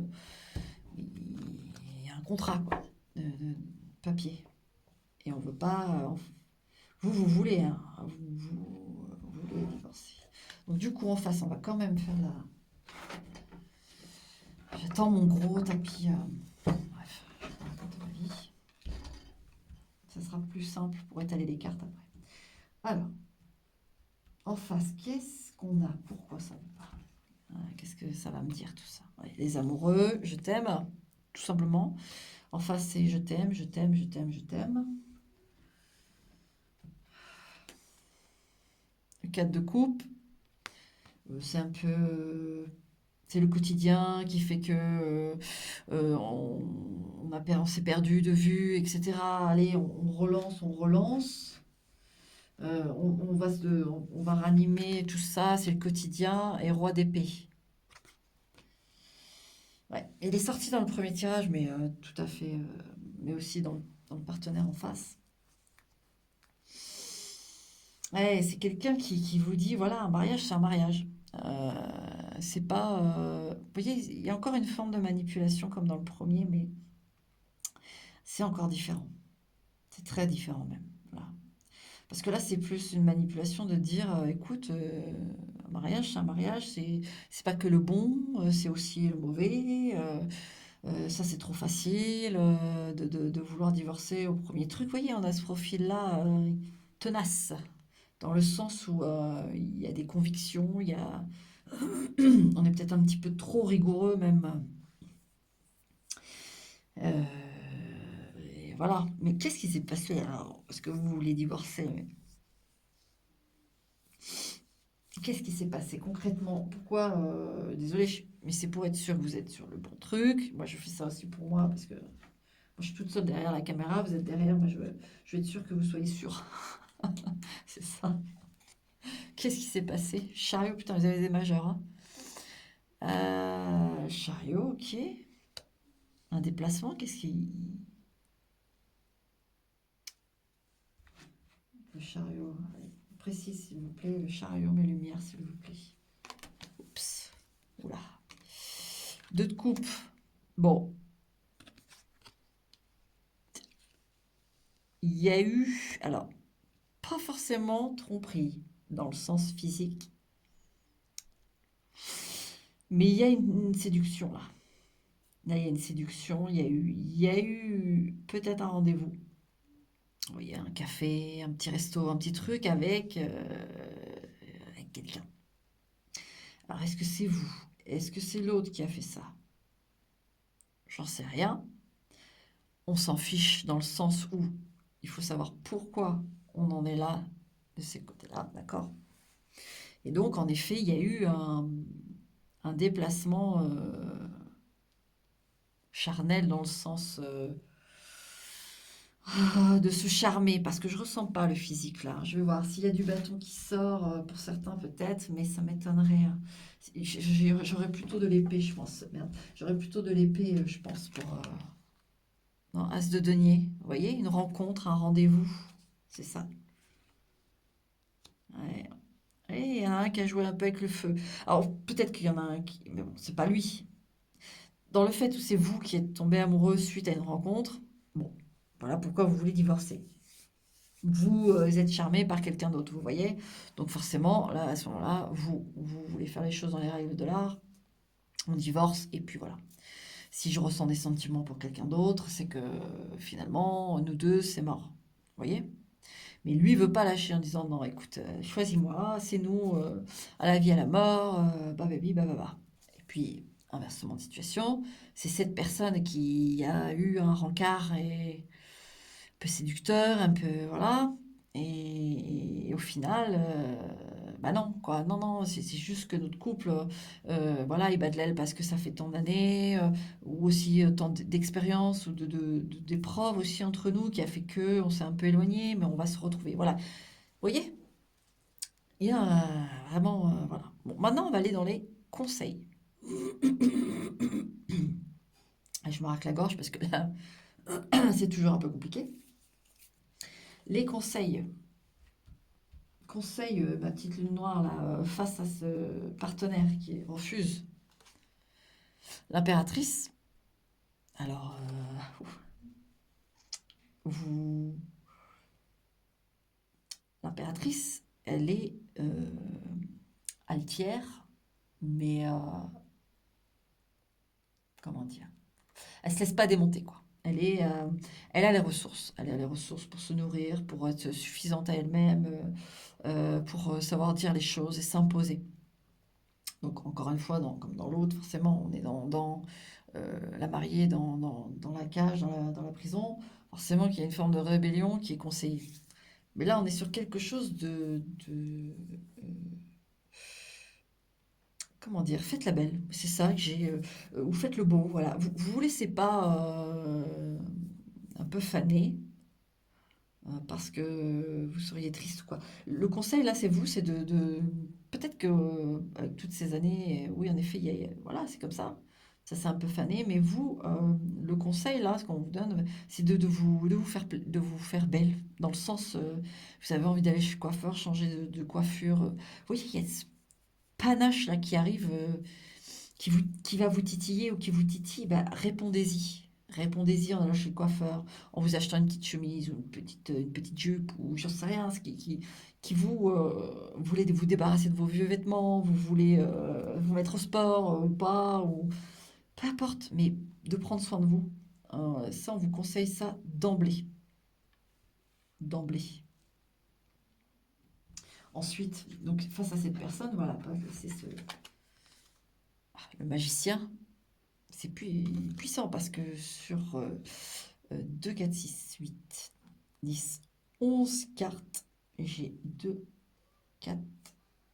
il y a un contrat, quoi, de papier. Et on veut pas, vous voulez, hein, vous voulez divorcer. Donc du coup, en face, on va quand même faire la... J'attends mon gros tapis. Bref, je vais pas raconter ma vie. Ça sera plus simple pour étaler les cartes après. Alors, en face, qu'est-ce qu'on a? Pourquoi ça me parle? Qu'est-ce que ça va me dire tout ça? Ouais, les amoureux, je t'aime, tout simplement. En face, c'est je t'aime, je t'aime, je t'aime, je t'aime. Le 4 de coupe, c'est un peu... c'est le quotidien qui fait que on s'est perdu de vue, etc. Allez, on relance, on relance. On va ranimer tout ça, c'est le quotidien. Et roi d'épée. Ouais. Il est sorti dans le premier tirage, mais tout à fait, mais aussi dans le partenaire en face. Ouais, c'est quelqu'un qui vous dit, voilà, un mariage, c'est un mariage. Euh, c'est pas... vous voyez, il y a encore une forme de manipulation comme dans le premier, mais c'est encore différent. C'est très différent même. Voilà. Parce que là, c'est plus une manipulation de dire, écoute, un mariage, c'est un mariage, c'est pas que le bon, c'est aussi le mauvais. Ça, c'est trop facile de vouloir divorcer au premier truc. Vous voyez, on a ce profil-là tenace, dans le sens où il y a des convictions, il y a... on est peut-être un petit peu trop rigoureux même. Euh, et voilà. Mais qu'est-ce qui s'est passé alors? Est-ce que vous voulez divorcer? Qu'est-ce qui s'est passé concrètement? Pourquoi désolé, mais c'est pour être sûr que vous êtes sur le bon truc. Moi, je fais ça aussi pour moi parce que moi, je suis toute seule derrière la caméra. Vous êtes derrière, moi, je vais être sûre que vous soyez sûr. C'est ça. Qu'est-ce qui s'est passé? Chariot, putain, vous avez des majeurs, hein. Chariot, ok. Un déplacement, qu'est-ce qui... Le chariot, allez, précise s'il vous plaît. Le chariot, mes lumières, s'il vous plaît. Oups. Oula. Deux de coupe. Bon, il y a eu, alors, pas forcément tromperie dans le sens physique, mais il y a une séduction là. Là, il y a une séduction, il y a eu peut-être un rendez-vous. Oui, un café, un petit resto, un petit truc avec quelqu'un. Alors, est-ce que c'est vous? Est-ce que c'est l'autre qui a fait ça? J'en sais rien. On s'en fiche dans le sens où il faut savoir pourquoi on en est là, de ces côtés-là, d'accord? Et donc, en effet, il y a eu un déplacement charnel dans le sens de se charmer, parce que je ressens pas le physique là. Je vais voir s'il y a du bâton qui sort, pour certains peut-être, mais ça m'étonnerait, hein. J'aurais plutôt de l'épée, je pense. Merde. J'aurais plutôt de l'épée, je pense, pour... non, As de denier. Vous voyez, une rencontre, un rendez-vous. C'est ça. Ouais. Et il y en a un qui a joué un peu avec le feu. Alors, peut-être qu'il y en a un qui... Mais bon, c'est pas lui. Dans le fait où c'est vous qui êtes tombé amoureux suite à une rencontre, bon, voilà pourquoi vous voulez divorcer. Vous êtes charmé par quelqu'un d'autre, vous voyez. Donc forcément, là, à ce moment-là, vous voulez faire les choses dans les règles de l'art, on divorce, et puis voilà. Si je ressens des sentiments pour quelqu'un d'autre, c'est que finalement, nous deux, c'est mort. Vous voyez? Mais lui veut pas lâcher en disant non, écoute, choisis-moi, c'est nous, à la vie, à la mort, bah baby, bah bah bah. Et puis, inversement de situation, c'est cette personne qui a eu un rencard et un peu séducteur, un peu, voilà. Et au final, bah non, quoi. Non, non, c'est juste que notre couple, voilà, il bat de l'aile parce que ça fait tant d'années, ou aussi tant d'expérience ou d'épreuves aussi entre nous qui a fait que on s'est un peu éloigné, mais on va se retrouver. Voilà. Vous voyez? Il y a vraiment, voilà. Bon, maintenant, on va aller dans les conseils. Ah, je me racle la gorge parce que là, c'est toujours un peu compliqué. Les conseils. Conseil, ma petite lune noire là, face à ce partenaire qui refuse l'impératrice. Alors, vous, l'impératrice, elle est altière, mais comment dire? Elle se laisse pas démonter, quoi. Elle a les ressources. Elle a les ressources pour se nourrir, pour être suffisante à elle-même, pour savoir dire les choses et s'imposer. Donc encore une fois, comme dans l'autre, forcément, on est dans la mariée dans la cage, dans la prison. Forcément qu'il y a une forme de rébellion qui est conseillée. Mais là, on est sur quelque chose comment dire, faites la belle. C'est ça que j'ai. Ou faites le beau, voilà. Vous vous laissez pas un peu faner parce que vous seriez triste, quoi. Le conseil, là, c'est vous, c'est peut-être que avec toutes ces années, oui, en effet, voilà, c'est comme ça. Ça s'est un peu fané, mais vous, le conseil, là, ce qu'on vous donne, c'est de vous faire belle, dans le sens, vous avez envie d'aller chez le coiffeur, changer de coiffure. Vous voyez, il y a ce panache, là, qui arrive, qui va vous titiller ou qui vous titille, bah, répondez-y. Répondez-y en allant chez le coiffeur, en vous achetant une petite chemise ou une petite jupe ou j'en sais rien, qui vous voulez vous débarrasser de vos vieux vêtements, vous voulez vous mettre au sport ou pas, ou peu importe, mais de prendre soin de vous. Ça, on vous conseille ça d'emblée. D'emblée. Ensuite, donc face à cette personne, voilà, c'est le magicien. C'est puissant parce que sur 2, 4, 6, 8, 10, 11 cartes, j'ai 2, 4,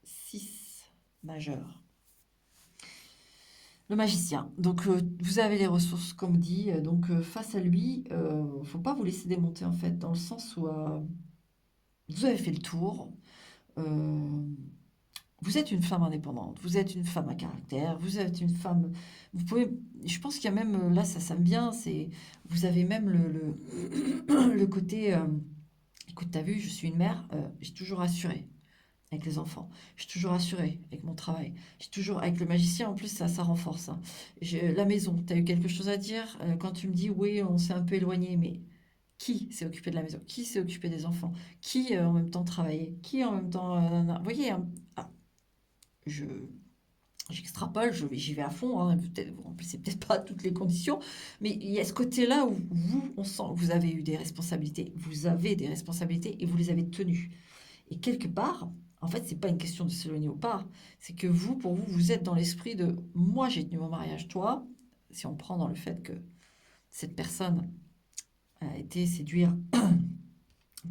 6 majeurs. Le magicien. Donc vous avez les ressources comme dit. Donc face à lui, faut pas vous laisser démonter en fait, dans le sens où vous avez fait le tour. euh, Vous êtes une femme indépendante, vous êtes une femme à caractère, vous êtes une femme. Vous pouvez. Je pense qu'il y a même là, ça me vient. C'est vous avez même le côté. Écoute, t'as vu, je suis une mère. J'ai toujours assuré avec les enfants. J'ai toujours assuré avec mon travail. J'ai toujours avec le magicien. En plus, ça renforce. Hein. La maison. T'as eu quelque chose à dire quand tu me dis oui, on s'est un peu éloigné, mais qui s'est occupé de la maison? Qui s'est occupé des enfants? Qui en même temps travaillait? Qui en même temps. Vous voyez. Hein, ah, je j'extrapole, j'y vais à fond, hein, vous remplissez peut-être pas toutes les conditions, mais il y a ce côté-là où vous, on sent que vous avez eu des responsabilités, vous avez des responsabilités et vous les avez tenues. Et quelque part, en fait, c'est pas une question de s'éloigner ou pas, c'est que vous, pour vous, vous êtes dans l'esprit de moi, j'ai tenu mon mariage, toi, si on prend dans le fait que cette personne a été séduire un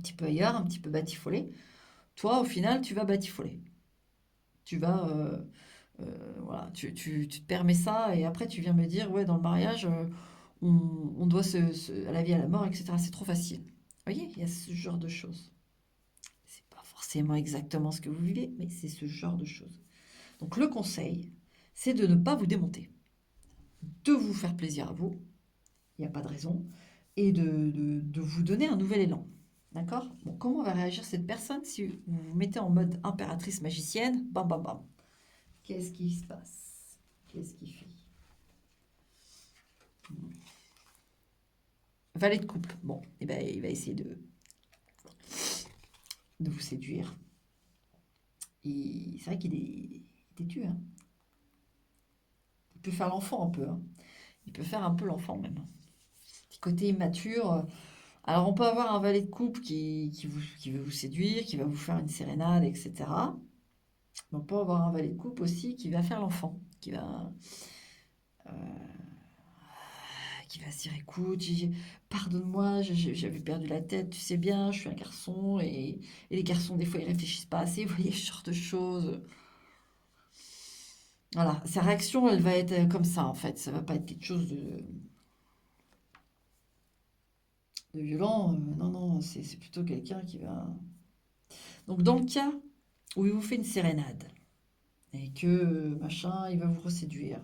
petit peu ailleurs, un petit peu batifolée, toi, au final, tu vas batifoler. Tu vas voilà, tu te permets ça et après tu viens me dire, ouais, dans le mariage, on doit à la vie, à la mort, etc. C'est trop facile. Vous voyez, il y a ce genre de choses. C'est pas forcément exactement ce que vous vivez, mais c'est ce genre de choses. Donc le conseil, c'est de ne pas vous démonter, de vous faire plaisir à vous, il n'y a pas de raison, et de vous donner un nouvel élan. D'accord? Bon, comment va réagir cette personne si vous vous mettez en mode impératrice magicienne? Bam, bam, bam. Qu'est-ce qui se passe? Qu'est-ce qui fait? valet de coupe. Bon, et ben, il va essayer de vous séduire. C'est vrai qu'il est têtu, hein. Il peut faire l'enfant un peu, hein. Il peut faire un peu l'enfant même. Petit côté immature. Alors, on peut avoir un valet de coupe qui veut vous séduire, qui va vous faire une sérénade, etc. Mais on peut avoir un valet de coupe aussi qui va faire l'enfant, qui va se dire, écoute, pardonne-moi, j'avais perdu la tête, tu sais bien, je suis un garçon, et les garçons, des fois, ils réfléchissent pas assez, vous voyez, ce genre de choses. Voilà, sa réaction, elle va être comme ça, en fait. Ça va pas être quelque chose de violent. Non, non, c'est plutôt quelqu'un qui va... Donc, dans le cas où il vous fait une sérénade, et que, machin, il va vous reséduire,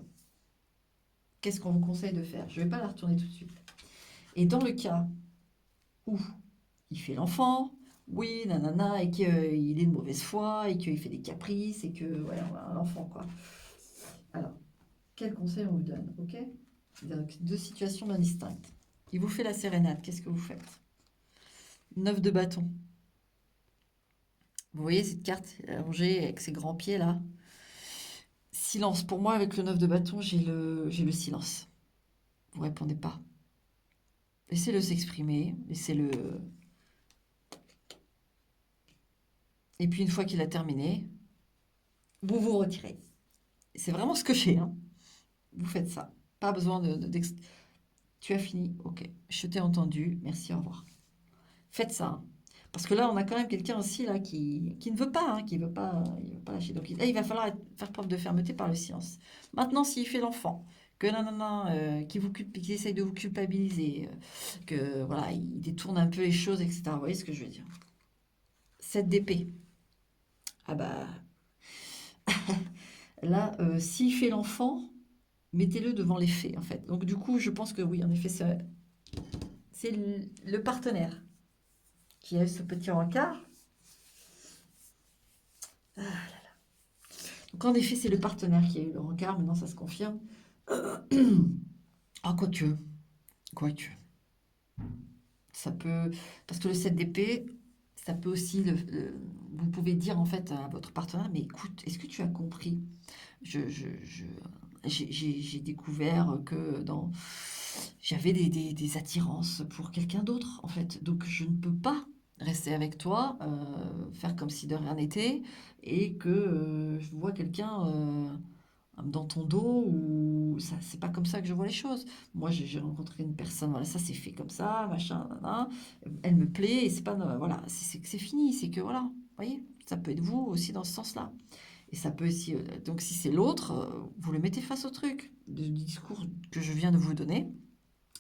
qu'est-ce qu'on vous conseille de faire? Je vais pas la retourner tout de suite. Et dans le cas où il fait l'enfant, oui, nanana, et qu'il est de mauvaise foi, et qu'il fait des caprices, et que, ouais, un enfant, quoi. Alors, quel conseil on vous donne, ok? Donc, deux situations bien distinctes. Il vous fait la sérénade, qu'est-ce que vous faites? 9 de bâton. Vous voyez cette carte allongée avec ses grands pieds là? Silence. Pour moi, avec le 9 de bâton, j'ai le silence. Vous répondez pas. Laissez-le s'exprimer, laissez-le. Et puis une fois qu'il a terminé, vous vous retirez. C'est vraiment ce que j'ai, hein. Vous faites ça. Pas besoin Tu as fini, ok. Je t'ai entendu, merci, au revoir. Faites ça, hein. Parce que là, on a quand même quelqu'un aussi là qui ne veut pas, hein, qui veut pas, il veut pas lâcher. Donc là, il va falloir faire preuve de fermeté par le silence. Maintenant, s'il fait l'enfant, que nanana, qui essaye de vous culpabiliser, que voilà, il détourne un peu les choses, etc. Vous voyez ce que je veux dire? 7 d'épée. Ah bah là, s'il fait l'enfant, mettez-le devant les faits, en fait. Donc du coup, je pense que oui, en effet, c'est le partenaire qui a eu ce petit rencard. Donc en effet, c'est le partenaire qui a eu le rencard, maintenant ça se confirme. Ah, quoique, quoique. Ça peut. Parce que le 7 d'épée, ça peut aussi. Vous pouvez dire en fait à votre partenaire, mais écoute, est-ce que tu as compris? J'ai découvert que j'avais des attirances pour quelqu'un d'autre, en fait. Donc je ne peux pas rester avec toi, faire comme si de rien n'était, et que je vois quelqu'un dans ton dos, ou ça, c'est pas comme ça que je vois les choses. Moi, j'ai rencontré une personne, voilà, ça s'est fait comme ça, machin, nanana, elle me plaît, et c'est pas, voilà, c'est que c'est fini, c'est que voilà, vous voyez, ça peut être vous aussi dans ce sens-là. Et ça peut aussi, donc si c'est l'autre, vous le mettez face au truc. Du discours que je viens de vous donner,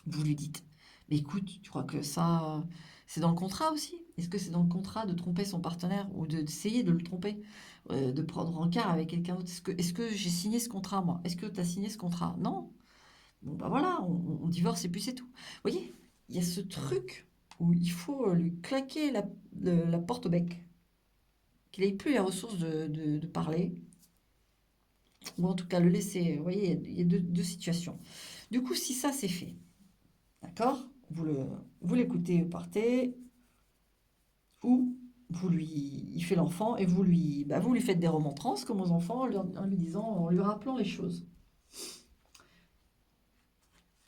vous lui dites, mais écoute, tu crois que ça, c'est dans le contrat aussi? Est-ce que c'est dans le contrat de tromper son partenaire ou d'essayer de le tromper, de prendre rencard avec quelqu'un d'autre? Est-ce que j'ai signé ce contrat, moi? Est-ce que tu as signé ce contrat? Non. Bon, bah voilà, on divorce et puis c'est tout. Vous voyez, il y a ce truc où il faut lui claquer la porte au bec, qu'il n'ait plus les ressources de parler, ou en tout cas le laisser. Vous voyez, il y a deux situations. Du coup, si ça c'est fait, d'accord? Vous l'écoutez, vous partez, ou il fait l'enfant et vous lui faites des remontrances comme aux enfants en lui disant, en lui rappelant les choses.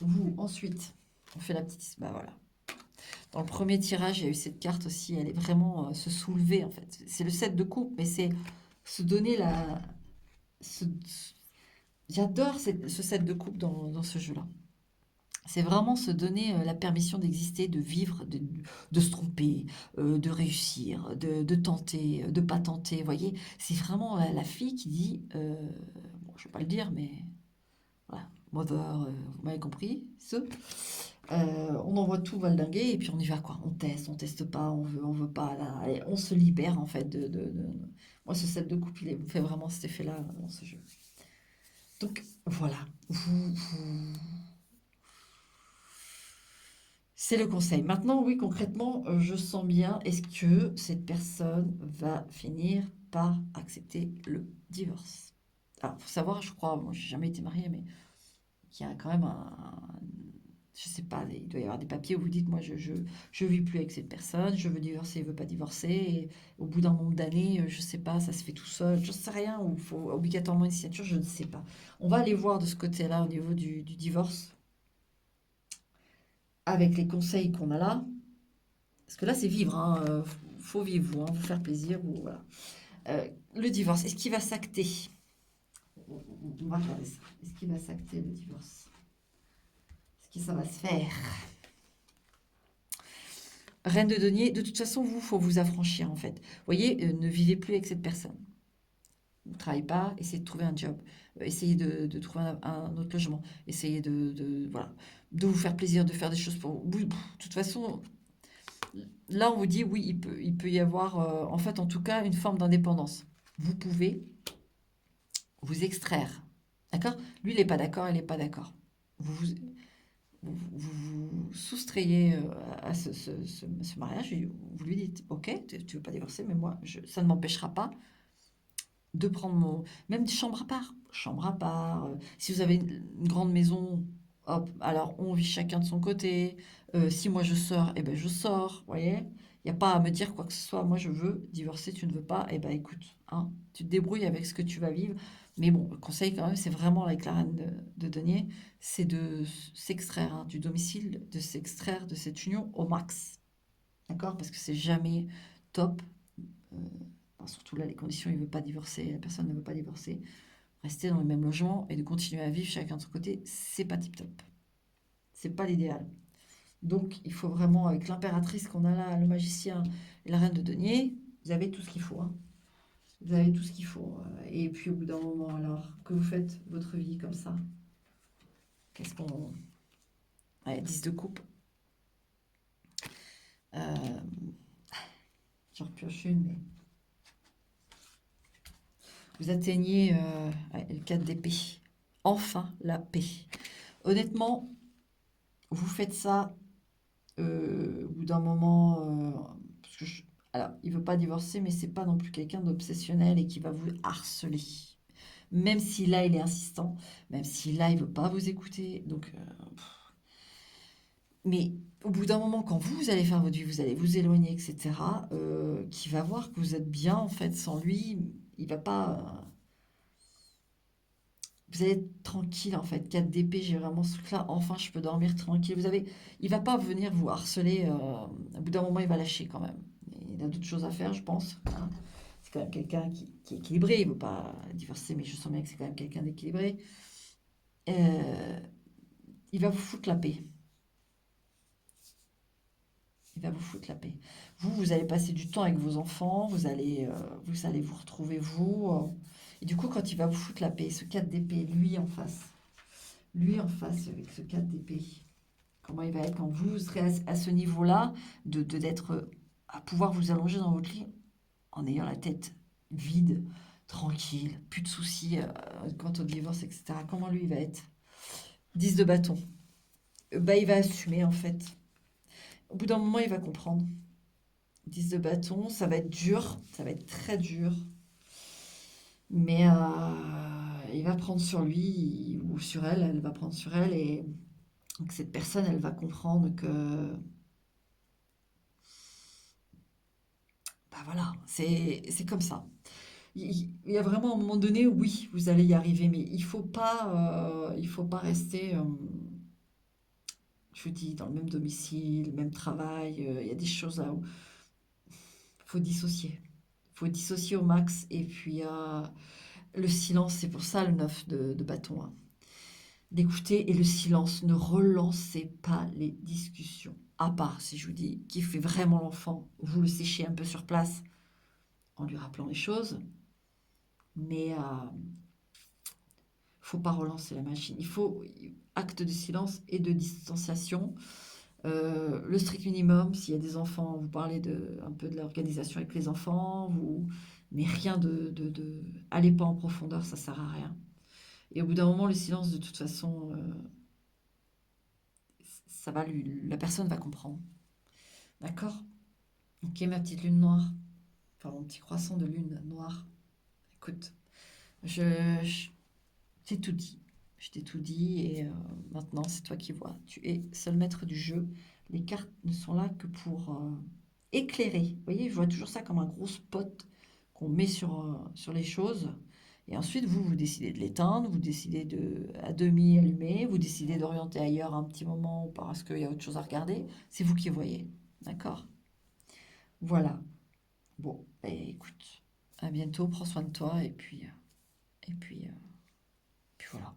Vous, ensuite, on fait la petite, bah voilà. Dans le premier tirage, il y a eu cette carte aussi, elle est vraiment se soulever en fait. C'est le 7 de coupe, mais c'est se donner ce- J'adore ce 7 de coupe dans ce jeu-là. C'est vraiment se donner la permission d'exister, de vivre, de se tromper, de réussir, de tenter, de pas tenter. Vous voyez, c'est vraiment la fille qui dit, bon, je vais pas le dire, mais voilà, mother, vous m'avez compris, on envoie tout valdinguer et puis on y va quoi. On teste pas, on veut pas. Là, allez, on se libère en fait Moi, ce set de coupe, il me fait vraiment cet effet-là dans ce jeu. Donc voilà, c'est le conseil. Maintenant, oui, concrètement, je sens bien, est-ce que cette personne va finir par accepter le divorce? Alors, faut savoir, je crois, moi, j'ai jamais été mariée, mais qu'il y a quand même Je sais pas, il doit y avoir des papiers où vous dites, moi, je vis plus avec cette personne, je veux divorcer, il veut pas divorcer, et au bout d'un nombre d'années, je sais pas, ça se fait tout seul, je sais rien, ou il faut obligatoirement une signature, je ne sais pas. On va aller voir de ce côté-là, au niveau du divorce, avec les conseils qu'on a là, parce que là, c'est vivre, hein, faut vivre, vous, hein, vous faire plaisir, vous, voilà. Le divorce, est-ce qu'il va s'acter? On va regarder ça. Est-ce qu'il va s'acter, le divorce? Est-ce que ça va se faire? Reine de denier, de toute façon, vous, faut vous affranchir en fait. Vous voyez, ne vivez plus avec cette personne. Vous ne travaillez pas, essayez de trouver un job, essayez de trouver un autre logement, essayez voilà, de vous faire plaisir, de faire des choses pour vous. De toute façon, là, on vous dit oui, il peut y avoir, en fait, en tout cas, une forme d'indépendance. Vous pouvez vous extraire, d'accord? Lui, il n'est pas d'accord, elle n'est pas d'accord. Vous soustrayez à ce mariage, et vous lui dites, ok, tu veux pas divorcer, mais moi, ça ne m'empêchera pas de prendre même chambre à part. Si vous avez une grande maison, hop, alors on vit chacun de son côté. Si moi je sors, eh ben je sors, vous voyez. Il n'y a pas à me dire quoi que ce soit. Moi je veux divorcer, tu ne veux pas, eh ben écoute, hein, tu te débrouilles avec ce que tu vas vivre. Mais bon, le conseil quand même, c'est vraiment avec la reine de denier, c'est de s'extraire du domicile, de s'extraire de cette union au max. D'accord? Parce que c'est jamais top. Euh, Surtout là, les conditions, il ne veut pas divorcer, la personne ne veut pas divorcer. Rester dans le même logement et de continuer à vivre chacun de son côté, c'est pas tip top. C'est pas l'idéal. Donc, il faut vraiment, avec l'impératrice qu'on a là, le magicien et la reine de denier, vous avez tout ce qu'il faut, hein. Vous avez tout ce qu'il faut. Et puis, au bout d'un moment, alors, que vous faites votre vie comme ça, qu'est-ce qu'on. Ouais, 10 de coupe. Euh, J'en repioche une, mais. Vous atteignez ouais, le 4 d'épée. Enfin, la paix. Honnêtement, vous faites ça au bout d'un moment, parce que alors, il veut pas divorcer, mais c'est pas non plus quelqu'un d'obsessionnel et qui va vous harceler. Même si là, il est insistant, même si là, il veut pas vous écouter. Donc, mais au bout d'un moment, quand vous allez faire votre vie, vous allez vous éloigner, etc., qui va voir que vous êtes bien, en fait, sans lui, il va pas. Vous allez être tranquille, en fait. 4 d'épée, j'ai vraiment ce truc-là. Enfin, je peux dormir tranquille. Il va pas venir vous harceler. Au bout d'un moment, il va lâcher quand même. Il a d'autres choses à faire, je pense, hein. C'est quand même quelqu'un qui est équilibré. Il veut pas divorcer, mais je sens bien que c'est quand même quelqu'un d'équilibré. Euh, il va vous foutre la paix. Il va vous foutre la paix. Vous allez passer du temps avec vos enfants. Vous allez vous retrouver, vous. Et du coup, quand il va vous foutre la paix, ce 4 d'épée, lui en face avec ce 4 d'épée. Comment il va être quand vous serez à ce niveau-là, d'être à pouvoir vous allonger dans votre lit en ayant la tête vide, tranquille, plus de soucis quant au divorce, etc. Comment lui il va être? 10 de bâton. Bah, il va assumer en fait. Au bout d'un moment, il va comprendre. 10 de bâton, ça va être dur, ça va être très dur, mais il va prendre sur lui ou sur elle, elle va prendre sur elle et donc cette personne, elle va comprendre que bah voilà, c'est comme ça. Il y a vraiment un moment donné, oui, vous allez y arriver, mais il faut pas rester, je vous dis, dans le même domicile, le même travail. Il y a des choses là où il faut dissocier. Il faut dissocier au max. Et puis, le silence, c'est pour ça le 9 de bâton, hein. D'écouter et le silence, ne relancez pas les discussions. À part si je vous dis qui fait vraiment l'enfant, vous le séchez un peu sur place en lui rappelant les choses, mais faut pas relancer la machine. Il faut acte de silence et de distanciation. Le strict minimum, s'il y a des enfants, vous parlez un peu de l'organisation avec les enfants, mais rien allez pas en profondeur, ça sert à rien. Et au bout d'un moment, le silence, de toute façon, la personne va comprendre. D'accord? Ok, ma petite lune noire, enfin mon petit croissant de lune noire. Écoute, je, je- j'ai tout dit. Je t'ai tout dit et maintenant c'est toi qui vois. Tu es seul maître du jeu. Les cartes ne sont là que pour éclairer. Vous voyez, je vois toujours ça comme un gros spot qu'on met sur les choses. Et ensuite, vous décidez de l'éteindre, vous décidez de à demi allumer, vous décidez d'orienter ailleurs un petit moment parce qu'il y a autre chose à regarder. C'est vous qui voyez. D'accord? Voilà. Bon, écoute, à bientôt, prends soin de toi et puis voilà.